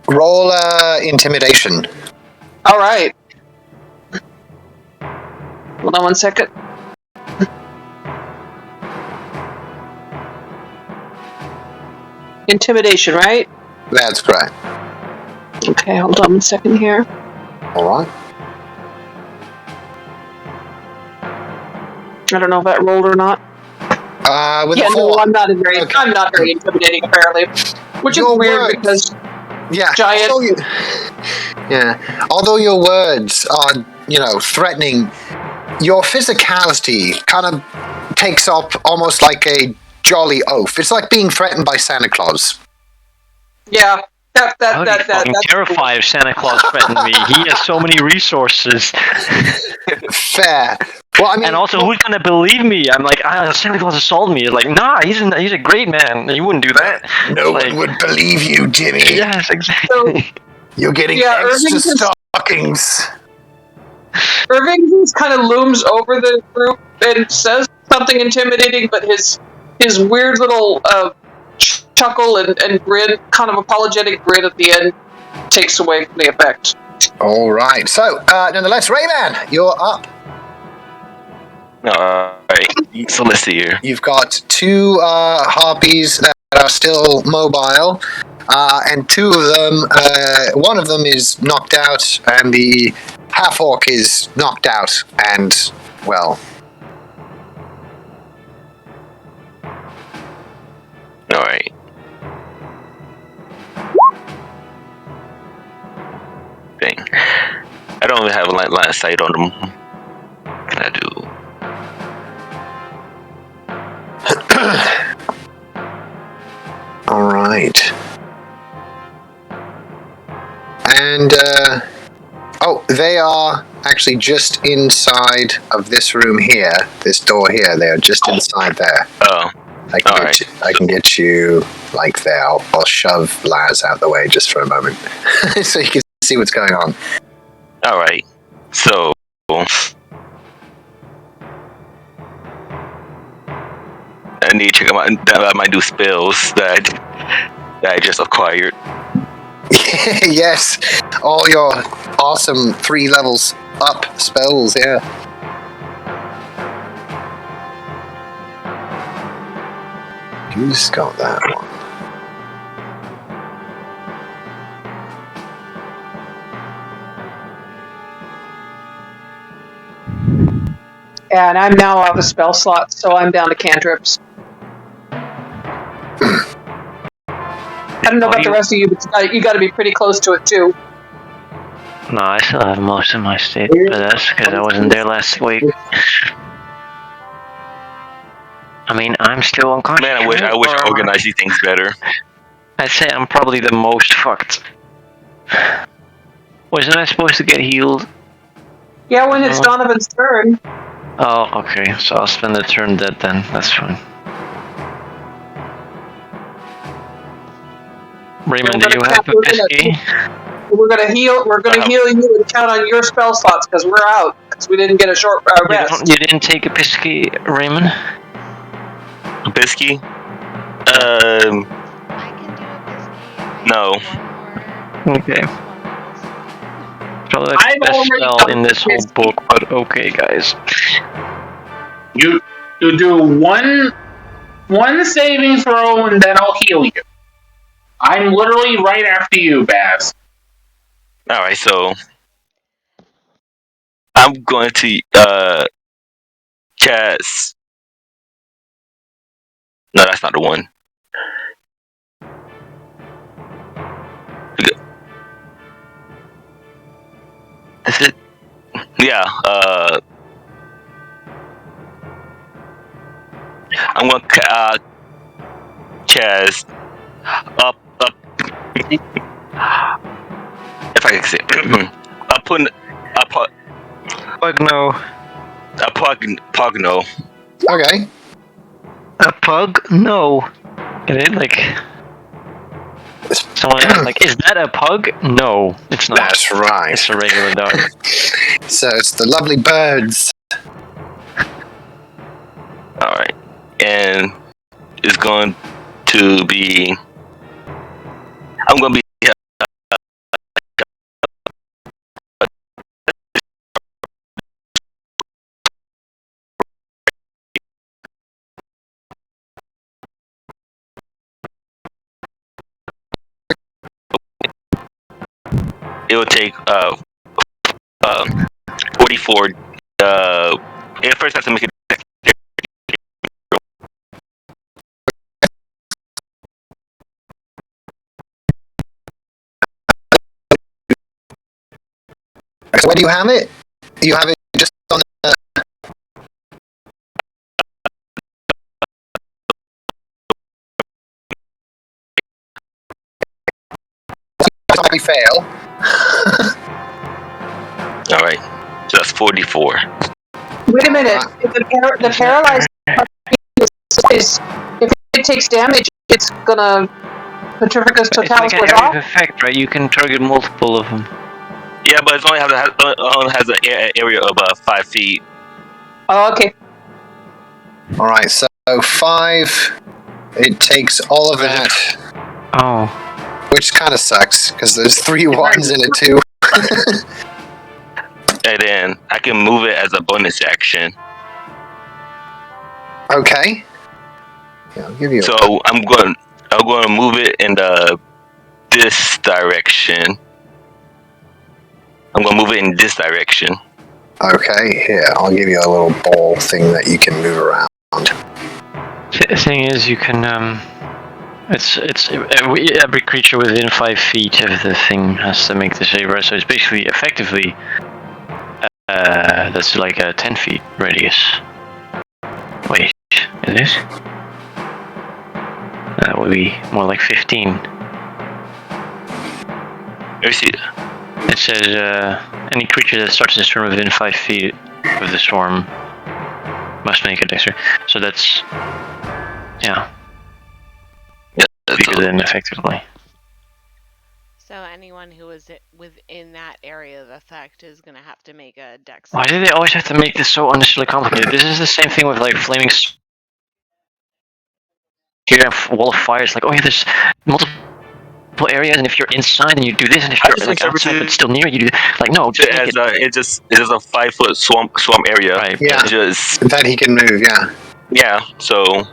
Speaker 2: Roll intimidation.
Speaker 4: All right. Hold on one second. Intimidation, right?
Speaker 2: That's correct.
Speaker 4: Okay, hold on one second here.
Speaker 2: All right.
Speaker 4: I don't know if that rolled or not.
Speaker 2: With a 4.
Speaker 4: No, I'm not very.
Speaker 2: Okay.
Speaker 4: I'm not very intimidating, apparently, which is weird because giant.
Speaker 2: Although your words are, threatening, your physicality kind of takes up almost like a jolly oath. It's like being threatened by Santa Claus.
Speaker 4: Yeah.
Speaker 1: I'm terrified if Santa Claus threatened me. He has so many resources.
Speaker 2: Fair. Well, I mean,
Speaker 1: and also, who's gonna believe me? I'm like, Santa Claus assaulted me. Like, nah, he's a great man. He wouldn't do that.
Speaker 2: No one would believe you, Jimmy.
Speaker 1: Yes, exactly.
Speaker 2: So, you're getting extra stockings.
Speaker 4: Irving just kind of looms over the group and says something intimidating, but his weird little chuckle and grin, kind of apologetic grin at the end, takes away from the effect.
Speaker 2: All right. So, nonetheless, Rayman, you're up.
Speaker 6: All right. So let's see here.
Speaker 2: You've got 2 harpies that are still mobile, and 2 of them, one of them is knocked out, and the half-orc is knocked out, and, well...
Speaker 6: All right. Dang. I don't even have a line of sight on them. What can I do?
Speaker 2: All right. And, they are actually just inside of this room here, this door here. They are just inside there.
Speaker 6: Oh.
Speaker 2: I can get you like there. I'll shove Laz out the way just for a moment so you can see what's going on.
Speaker 6: All right. So I need to check out my new spells that I just acquired.
Speaker 2: Yes, all your awesome 3 levels up spells. Yeah. Who's got that one?
Speaker 4: Yeah, and I'm now out of spell slots, so I'm down to cantrips. I don't know about the rest of you, but you got to be pretty close to it too.
Speaker 1: No, I still have most of my state, but that's because I wasn't there last week. I mean, I'm still unconscious.
Speaker 6: Man, I wish I organized these things better.
Speaker 1: I'd say I'm probably the most fucked. Wasn't I supposed to get healed?
Speaker 4: Yeah, when it's Donovan's turn.
Speaker 1: Oh, okay. So I'll spend a turn dead then. That's fine. Raymond, do you have a pesky?
Speaker 4: We're gonna heal. We're gonna heal you and count on your spell slots because we're out because we didn't get a short rest.
Speaker 1: You didn't take a pesky, Raymond?
Speaker 6: A pesky?
Speaker 3: I can do a pesky.
Speaker 6: No.
Speaker 1: Okay. Probably the best spell in this whole book, but okay, guys.
Speaker 5: You do one saving throw and then I'll heal you. I'm literally right after you, Baz.
Speaker 6: Alright, so I'm going to cast. No, that's not the one. Is it? Yeah, I'm gonna cast up. If I can say it. Pugno.
Speaker 2: Okay.
Speaker 1: A pug? No. Get it? Like... Someone like, is that a pug? No, it's not.
Speaker 2: That's right.
Speaker 1: It's a regular dog.
Speaker 2: So it's the lovely birds.
Speaker 6: Alright. And it's going to be... I'm going to be... It will take 44. It first has to make it.
Speaker 2: So where do you have it? You have it just on the... We fail.
Speaker 6: Alright. So that's 44.
Speaker 4: Wait a minute. If the paralyzed is if it takes damage, it's gonna Petrificus
Speaker 1: It's like
Speaker 4: Totalis
Speaker 1: an
Speaker 4: was
Speaker 1: area
Speaker 4: off.
Speaker 1: of effect, right? You can target multiple of them.
Speaker 6: Yeah, but it only has an area of 5 feet.
Speaker 4: Oh, okay.
Speaker 2: Alright, so 5. It takes all of that.
Speaker 1: Oh.
Speaker 2: Which kind of sucks, because there's 3 ones in it too.
Speaker 6: And then I can move it as a bonus action.
Speaker 2: Okay. Yeah, I'll give you
Speaker 6: So I'm going to move it in this direction. I'm going to move it in this direction.
Speaker 2: Okay, here, I'll give you a little ball thing that you can move around.
Speaker 1: The thing is, you can, every creature within 5 feet of the thing has to make the save, right? So it's basically, effectively, that's like a 10 feet radius. Wait, it is? That would be more like 15.
Speaker 6: Let me see.
Speaker 1: It says, any creature that starts this turn within 5 feet of the swarm must make a dexter. So that's, yeah.
Speaker 6: Yeah,
Speaker 1: Because then effectively.
Speaker 3: So anyone who is within that area of effect is gonna have to make a dex.
Speaker 1: Why do they always have to make this so unnecessarily complicated? This is the same thing with like flaming wall of fire. It's like, oh yeah, there's multiple areas, and if you're inside, then you do this, and if you're like outside but still near, you do like no.
Speaker 6: It's just a 5 foot swamp area.
Speaker 1: Right.
Speaker 2: Yeah.
Speaker 6: Just
Speaker 2: That he can move, yeah.
Speaker 6: yeah. So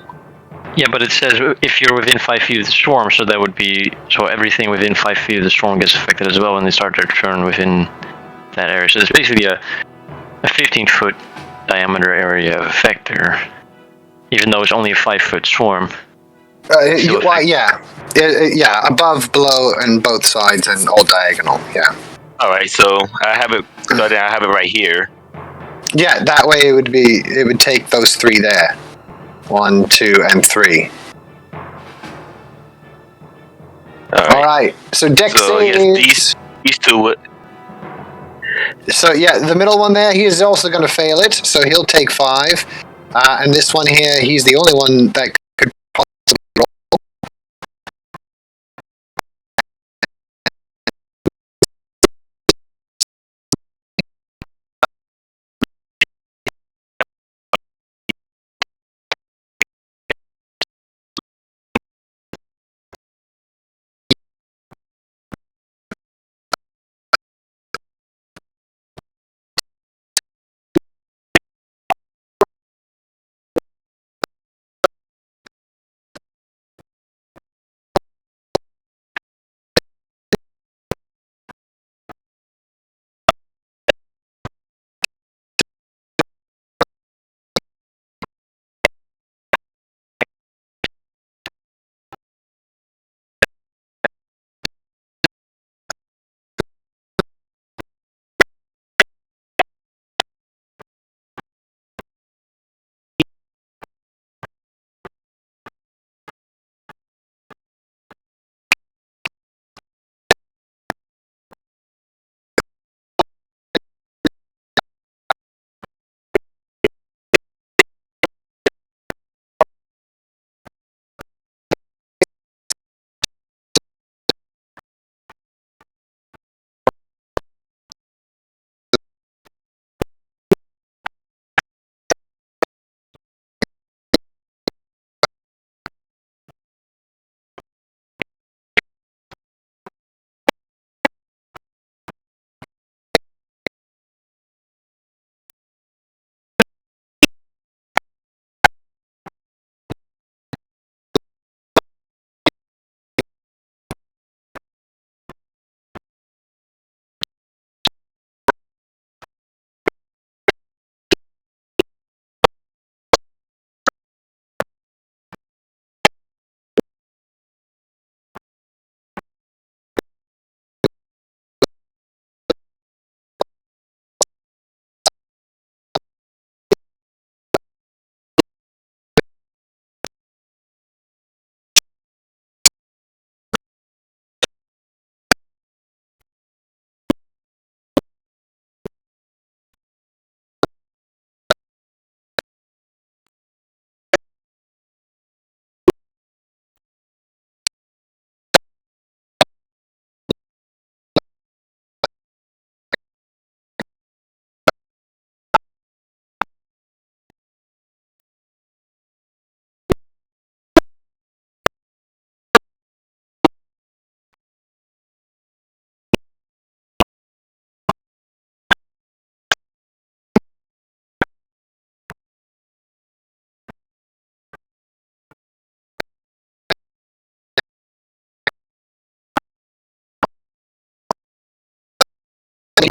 Speaker 1: Yeah, but it says if you're within 5 feet of the storm, so that would be so everything within 5 feet of the storm gets affected as well when they start their turn within that area. So it's basically a 15-foot diameter area of effect there, even though it's only a 5-foot swarm.
Speaker 2: Well, yeah. Yeah, above, below, and both sides, and all diagonal, yeah.
Speaker 6: all right. So I have it. So then I have it right here.
Speaker 2: Yeah, that way it would take those 3 there. 1, 2, and 3.
Speaker 6: All right.
Speaker 2: Alright, so Dex
Speaker 6: So
Speaker 2: saves...
Speaker 6: yes, these two would.
Speaker 2: So yeah, the middle one there, he is also going to fail it, so he'll take 5. And this one here, he's the only one that could possibly roll.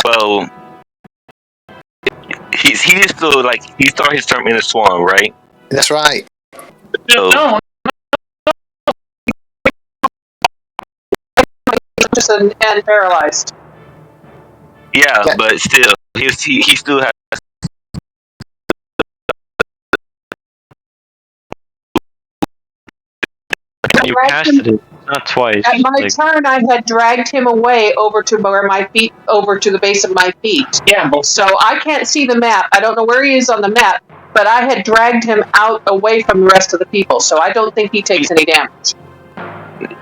Speaker 6: Well, he still like he started his turn in a swarm, right?
Speaker 2: That's right.
Speaker 6: So
Speaker 5: No,
Speaker 4: Just and paralyzed.
Speaker 6: yeah,
Speaker 2: Yeah.
Speaker 6: but still, he still has.
Speaker 1: You
Speaker 4: Dragged him-
Speaker 1: casted it, not twice.
Speaker 4: At my
Speaker 1: Like,
Speaker 4: turn, I had dragged him away over to the base of my feet.
Speaker 5: yeah, but
Speaker 4: So I can't see the map. I don't know where he is on the map, but I had dragged him out away from the rest of the people. So I don't think he takes any damage.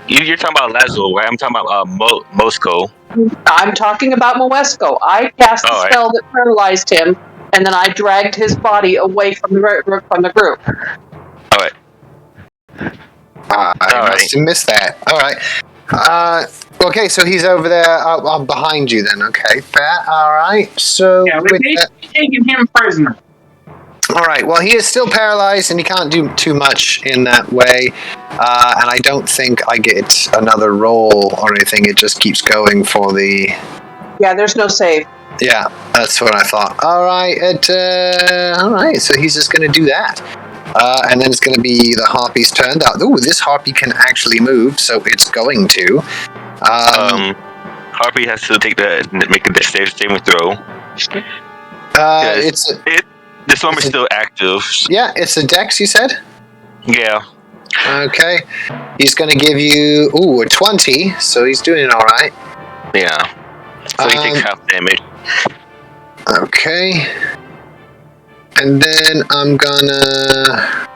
Speaker 6: You're talking about Lazo, right? I'm talking about Moscow.
Speaker 4: I'm talking about Moesco. I cast the
Speaker 6: All right.
Speaker 4: spell that paralyzed him, and then I dragged his body away from the group.
Speaker 6: All right.
Speaker 2: I
Speaker 6: All
Speaker 2: must have missed that. All right. Okay, so he's over there behind you then. Okay, fair. All right. So
Speaker 5: yeah,
Speaker 2: with
Speaker 5: we're
Speaker 2: that,
Speaker 5: taking him prisoner.
Speaker 2: all right. Well, he is still paralyzed and he can't do too much in that way. And I don't think I get another roll or anything. It just keeps going for the.
Speaker 4: Yeah, there's no save.
Speaker 2: Yeah, that's what I thought. All right. All right. So he's just going to do that. And then it's going to be the harpy's turn. Ooh, this harpy can actually move, so it's going to.
Speaker 6: Harpy has to make a saving throw. The swarm is still active.
Speaker 2: Yeah, it's a dex, you said?
Speaker 6: Yeah.
Speaker 2: Okay. He's going to give you, a 20, so he's doing all right.
Speaker 6: Yeah. So he takes half damage.
Speaker 2: Okay. And then I'm gonna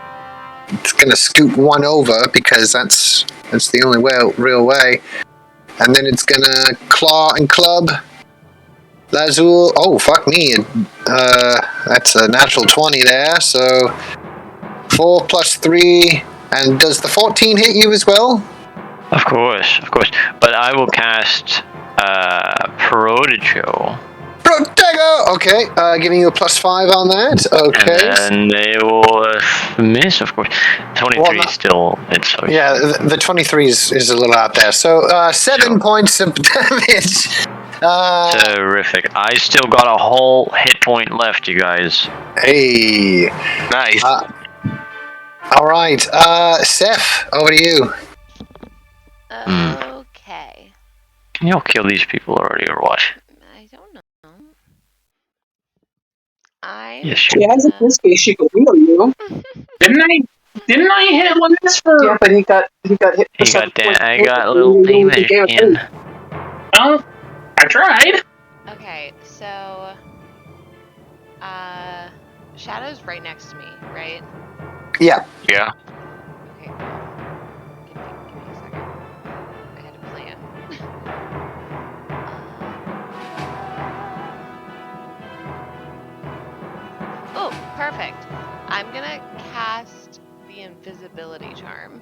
Speaker 2: scoot one over because that's the only real way. And then it's gonna claw and club. Lazul. Oh fuck me. That's a natural 20 there. So 4 plus 3. And does the 14 hit you as well?
Speaker 1: Of course. But I will cast Prodigal.
Speaker 2: Protego! Okay, giving you a +5 on that. Okay.
Speaker 1: And they will miss, of course. 23
Speaker 2: Well, not-
Speaker 1: still. It's so
Speaker 2: Yeah, the 23 is a little out there. So 7 points of damage.
Speaker 1: Terrific. I still got a whole hit point left, you guys.
Speaker 2: Hey.
Speaker 6: Nice.
Speaker 2: All right. Seth, over to you.
Speaker 3: Okay.
Speaker 1: Can you all kill these people already or what?
Speaker 3: I don't know. I.
Speaker 1: Yes,
Speaker 4: Yeah, as in this case, she could heal you.
Speaker 5: Didn't I hit one of this for?
Speaker 4: Yeah, but he got hit. For
Speaker 1: He got
Speaker 4: 7 points.
Speaker 1: I got a little damage in.
Speaker 5: Well, I tried.
Speaker 3: Okay, so. Shadow's right next to me, right?
Speaker 2: Yeah.
Speaker 6: Yeah.
Speaker 3: Okay, cool. Give me a second. I had a plan. Oh, perfect. I'm gonna cast the invisibility charm.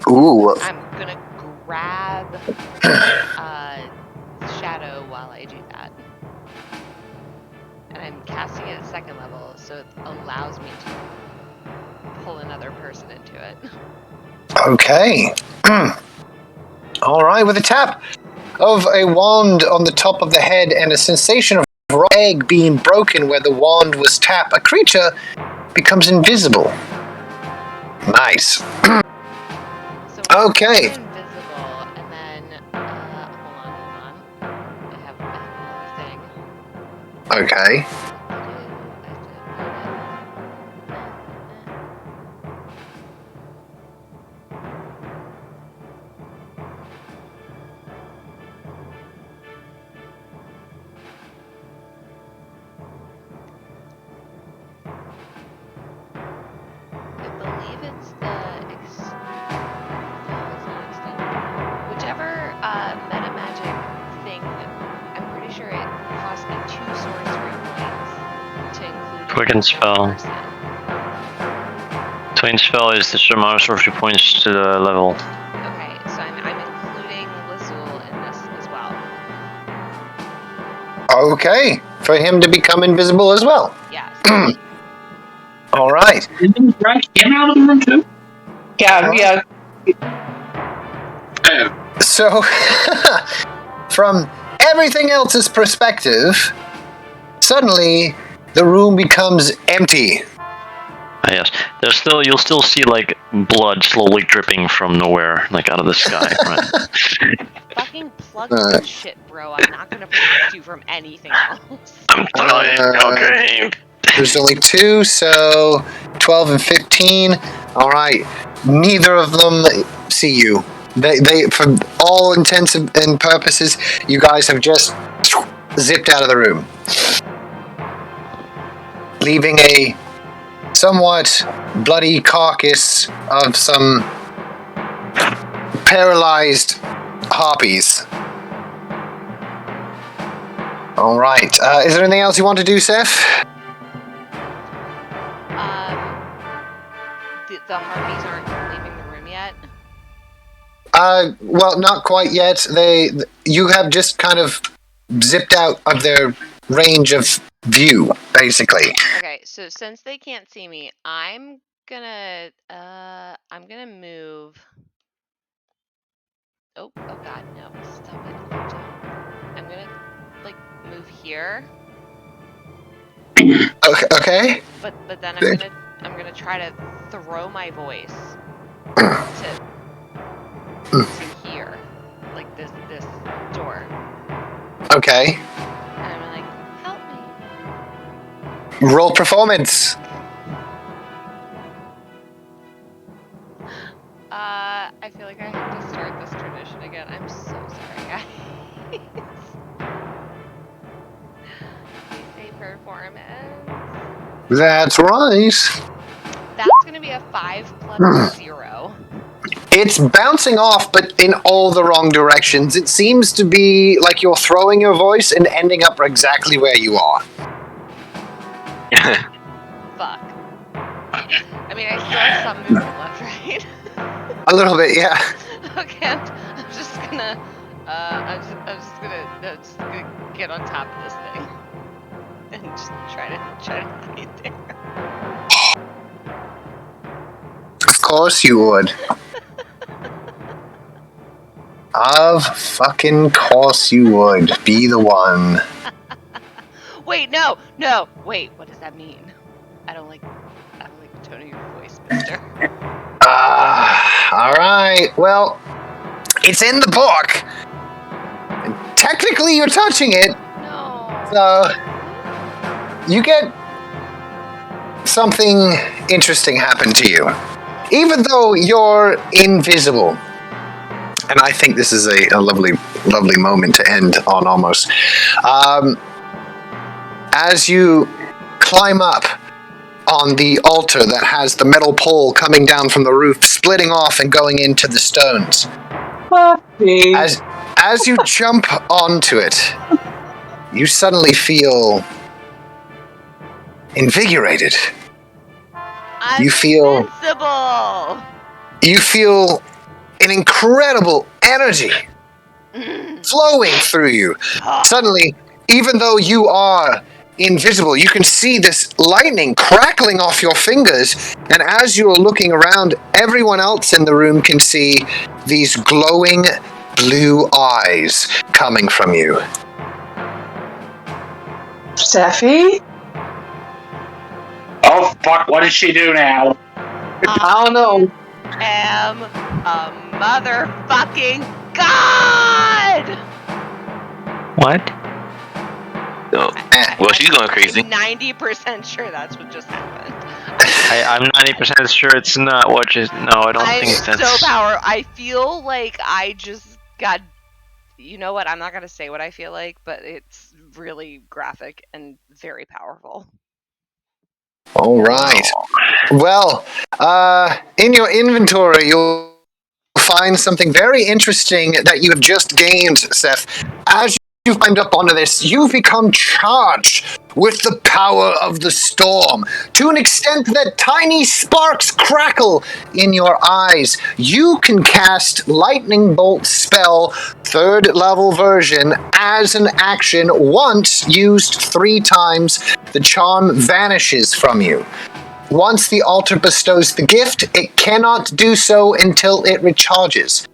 Speaker 2: Ooh.
Speaker 3: I'm gonna grab Shadow while I do that. And I'm casting it at 2nd level, so it allows me to pull another person into it.
Speaker 2: Okay. All right. With a tap of a wand on the top of the head and a sensation of raw egg being broken where the wand was tapped, a creature becomes invisible. Nice.
Speaker 3: So
Speaker 2: Okay.
Speaker 3: I'm invisible, and then hold on. I have another thing.
Speaker 2: Okay.
Speaker 3: I believe it's the whichever meta magic thing. I'm pretty sure it cost me 2 sorcery points to include.
Speaker 1: Quicken spell.
Speaker 3: person.
Speaker 1: Twin spell is the amount of sorcery points to the level.
Speaker 3: Okay, so I'm including Lazul in this as well.
Speaker 2: Okay. For him to become invisible as well.
Speaker 3: Yes.
Speaker 2: All right.
Speaker 5: Didn't you drag him out of the room too?
Speaker 4: Yeah.
Speaker 2: So, from everything else's perspective, suddenly the room becomes empty.
Speaker 1: Yes. You'll still see like blood slowly dripping from nowhere, like out of the sky. Right?
Speaker 3: Fucking plug that shit, bro. I'm not gonna protect you from anything else.
Speaker 1: I'm trying. Okay.
Speaker 2: There's only 2, so 12 and 15. All right. Neither of them see you. They, for all intents and purposes, you guys have just zipped out of the room, leaving a somewhat bloody carcass of some paralyzed harpies. All right. Is there anything else you want to do, Seth?
Speaker 3: The harpies aren't leaving the room yet.
Speaker 2: Well, not quite yet. You have just kind of zipped out of their range of view, basically.
Speaker 3: Okay, so since they can't see me, I'm gonna move. Oh God, no! Stop it! Don't. I'm gonna move here.
Speaker 2: Okay.
Speaker 3: But then I'm gonna try to throw my voice to here, like this door.
Speaker 2: Okay.
Speaker 3: And I'm like, help me.
Speaker 2: Roll performance.
Speaker 3: I feel like I have to start this tradition again. I'm so sorry, guys. performance.
Speaker 2: That's right.
Speaker 3: That's gonna be a 5 plus 0.
Speaker 2: It's bouncing off, but in all the wrong directions. It seems to be like you're throwing your voice and ending up exactly where you are.
Speaker 3: Fuck. I mean, I still have some movement left, right?
Speaker 2: A little bit, yeah.
Speaker 3: Okay, I'm just gonna, I'm just gonna get on top of this thing and just try to hide there.
Speaker 2: Of course you would. Of fucking course you would. Be the one.
Speaker 3: Wait, no, wait, what does that mean? I don't like the tone of your voice, mister.
Speaker 2: Alright. Well, it's in the book. Technically, you're touching it.
Speaker 3: No.
Speaker 2: So, you get something interesting happen to you. Even though you're invisible. And I think this is a lovely, lovely moment to end on almost. As you climb up on the altar that has the metal pole coming down from the roof, splitting off and going into the stones.
Speaker 4: Puppy.
Speaker 2: As you jump onto it, you suddenly feel invigorated.
Speaker 3: I'm
Speaker 2: You feel
Speaker 3: invincible.
Speaker 2: you feel an incredible energy flowing through you. Suddenly, even though you are invisible, you can see this lightning crackling off your fingers, and as you are looking around, everyone else in the room can see these glowing blue eyes coming from you.
Speaker 4: Steffi?
Speaker 5: Oh fuck! What does she do now?
Speaker 4: I don't know.
Speaker 3: Am a motherfucking god.
Speaker 1: What?
Speaker 6: No. Well, she's going crazy.
Speaker 3: 90% sure that's what just happened.
Speaker 1: I'm 90% sure it's not what just. No, I don't
Speaker 3: I'm
Speaker 1: think that's.
Speaker 3: so power. I feel like I just got. You know what? I'm not gonna say what I feel like, but it's really graphic and very powerful.
Speaker 2: All right. Well, in your inventory, you'll find something very interesting that you have just gained, Seth. As you climbed up onto this, you've become charged with the power of the storm to an extent that tiny sparks crackle in your eyes. You can cast Lightning Bolt spell, 3rd level version, as an action once used 3 times. The charm vanishes from you. Once the altar bestows the gift, it cannot do so until it recharges.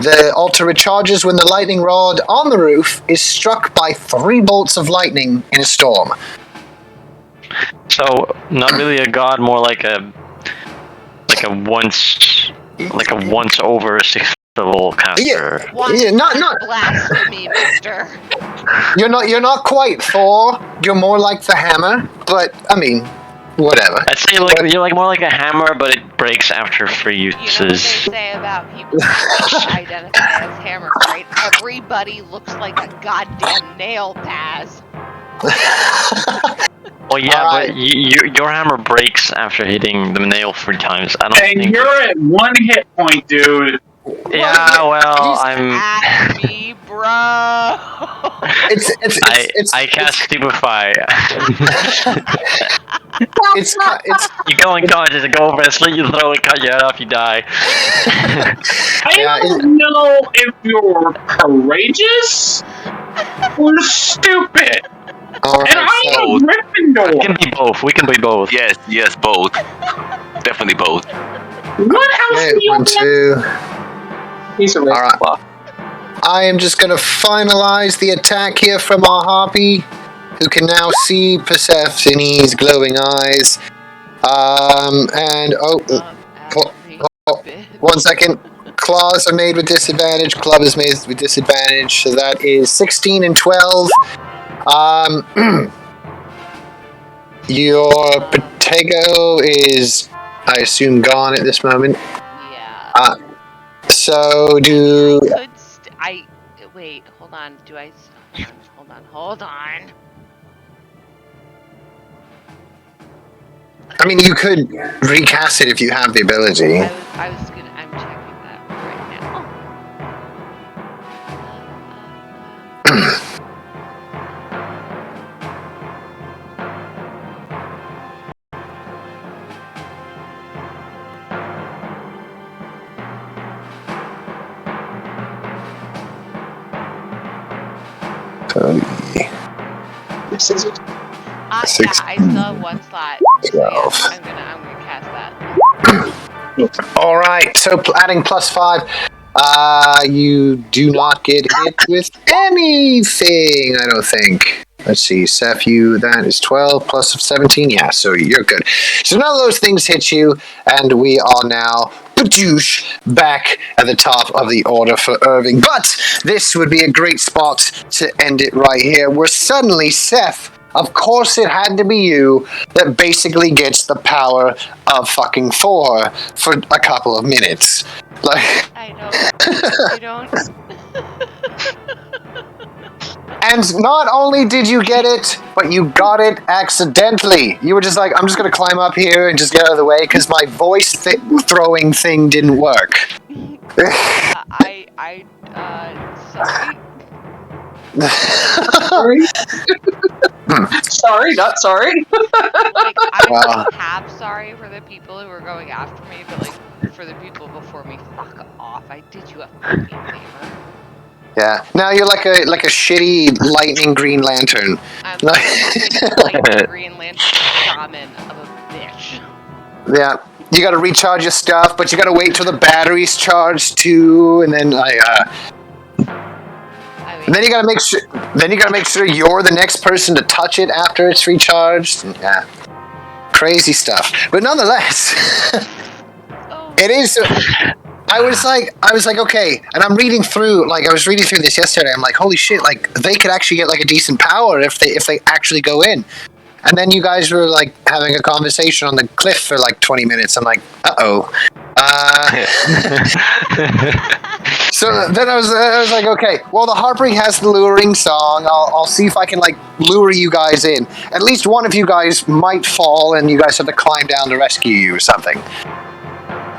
Speaker 2: The altar recharges when the lightning rod on the roof is struck by 3 bolts of lightning in a storm.
Speaker 1: So not really a god, more like a once over 6th level caster.
Speaker 2: Not
Speaker 3: Blasphemy, mister.
Speaker 2: you're not quite Thor. You're more like the hammer, but I mean, whatever.
Speaker 1: I'd say you're like more like a hammer, but it breaks after 3
Speaker 3: You know what
Speaker 1: uses.
Speaker 3: they say about people who identify as hammers, right? Everybody looks like a goddamn nail, Paz.
Speaker 1: Well, yeah,
Speaker 2: Alright.
Speaker 1: but your hammer breaks after hitting the nail 3 times. I don't
Speaker 5: And
Speaker 1: think.
Speaker 5: you're at 1 hit point, dude.
Speaker 1: Yeah, well,
Speaker 2: He's
Speaker 1: I'm.
Speaker 3: At me, bro.
Speaker 1: I cast Stupefy.
Speaker 2: it's
Speaker 1: You go unconscious and go over and slit your throat and cut your head off, you die.
Speaker 5: I don't know if you're courageous or stupid.
Speaker 2: all
Speaker 5: And
Speaker 2: right,
Speaker 5: I'm
Speaker 2: so,
Speaker 5: a
Speaker 1: We
Speaker 5: Gryffindor.
Speaker 1: can be both. We can be both.
Speaker 6: Yes, both. Definitely both.
Speaker 5: What house
Speaker 2: okay,
Speaker 5: do you
Speaker 2: 1,
Speaker 5: in?
Speaker 2: 2.
Speaker 4: He's a
Speaker 2: All right. I am just going to finalize the attack here from our harpy, who can now see Persephone's glowing eyes. And one second. Claws are made with disadvantage. Club is made with disadvantage. So that is 16 and 12. Your Protego is, I assume, gone at this moment.
Speaker 3: Yeah.
Speaker 2: So do.
Speaker 3: Wait, hold on. Do I? Hold on.
Speaker 2: I mean, you could recast it if you have the ability.
Speaker 3: I'm checking that right now.
Speaker 4: This is
Speaker 3: Yeah,
Speaker 2: Six,
Speaker 3: I still have one slot. So yeah,
Speaker 2: 12.
Speaker 3: I'm gonna cast that.
Speaker 2: All right, so adding +5. You do not get hit with anything, I don't think. Let's see, Seth, that is 12 plus 17. Yeah, so you're good. So none of those things hit you, and we are now back at the top of the order for Irving. But this would be a great spot to end it right here, where suddenly Seth, of course it had to be you, that basically gets the power of fucking Thor for a couple of minutes. Like,
Speaker 3: I don't.
Speaker 2: and not only did you get it, but you got it accidentally. You were just like, I'm just going to climb up here and just get out of the way because my voice throwing thing didn't work.
Speaker 3: Sorry.
Speaker 4: sorry, not sorry.
Speaker 3: Like, I
Speaker 2: Wow.
Speaker 3: have sorry for the people who were going after me, but like for the people before me, fuck off. I did you a fucking favor.
Speaker 2: Yeah. Now you're like a shitty lightning Green Lantern.
Speaker 3: I'm like a Green Lantern shaman of a bitch.
Speaker 2: Yeah. You got to recharge your stuff, but you got to wait till the battery's charged too, and then and then you got to make sure. Then you got to make sure you're the next person to touch it after it's recharged. Yeah. Crazy stuff, but nonetheless, it is. I was like, okay, and I'm reading through. Like, I was reading through this yesterday. I'm like, holy shit! Like, they could actually get like a decent power if they actually go in. And then you guys were like having a conversation on the cliff for like 20 minutes. I'm like, So then I was like, okay, well, the Harpering has the luring song. I'll see if I can like lure you guys in. At least one of you guys might fall, and you guys have to climb down to rescue you or something.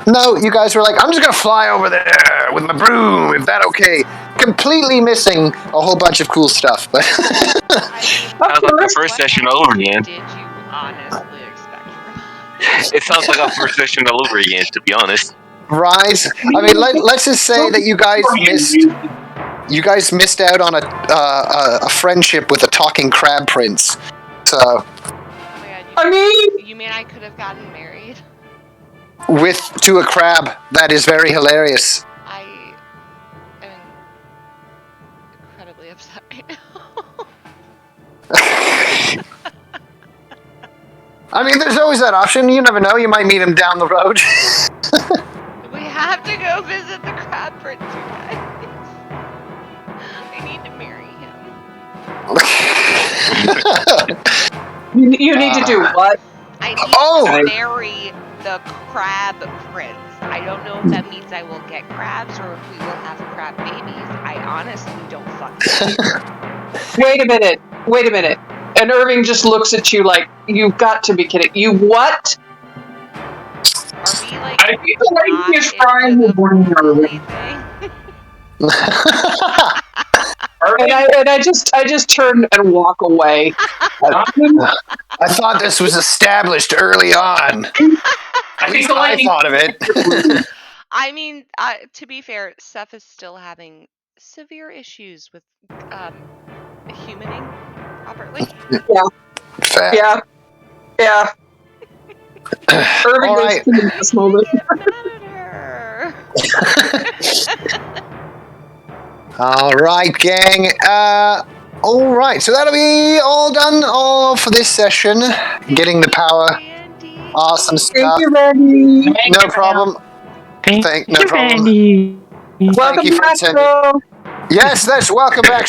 Speaker 2: No, you guys were like, I'm just gonna fly over there with my broom. Is that okay? Completely missing a whole bunch of cool stuff, but.
Speaker 6: Sounds like the first session all over again.
Speaker 3: Did you honestly expect from us?
Speaker 6: It sounds like our first session all over again, to be honest.
Speaker 2: Right. I mean, let's just say that you guys missed out on a friendship with a talking crab prince. So.
Speaker 3: Oh my god, you mean I could have gotten married?
Speaker 2: To a crab. That is very hilarious.
Speaker 3: I am incredibly upset right now.
Speaker 2: I mean, there's always that option. You never know. You might meet him down the road.
Speaker 3: We have to go visit the crab prince, you guys. I need to marry him.
Speaker 4: You need to do what?
Speaker 3: I need to marry the crab prince. I don't know if that means I will get crabs or if we will have crab babies. I honestly don't fucking know.
Speaker 4: Wait a minute. And Irving just looks at you like, you've got to be kidding. You what?
Speaker 3: Are we like
Speaker 5: I think the lady is
Speaker 3: not
Speaker 5: trying
Speaker 3: into
Speaker 5: to
Speaker 3: the
Speaker 5: bring her.
Speaker 3: bully thing?
Speaker 4: And I just turn and walk away.
Speaker 2: I thought this was established early on. At least I thought of it.
Speaker 3: I mean, to be fair, Seth is still having severe issues with humaning properly.
Speaker 2: Fair.
Speaker 4: Yeah. Irving
Speaker 2: Right.
Speaker 4: is in this moment.
Speaker 2: All right, gang. All right, so that'll be all for this session. Getting the power. Awesome stuff.
Speaker 4: Thank you, Randy.
Speaker 2: No problem. No problem.
Speaker 4: Welcome
Speaker 2: you for
Speaker 4: back,
Speaker 2: attending.
Speaker 4: bro.
Speaker 2: Yes, welcome back.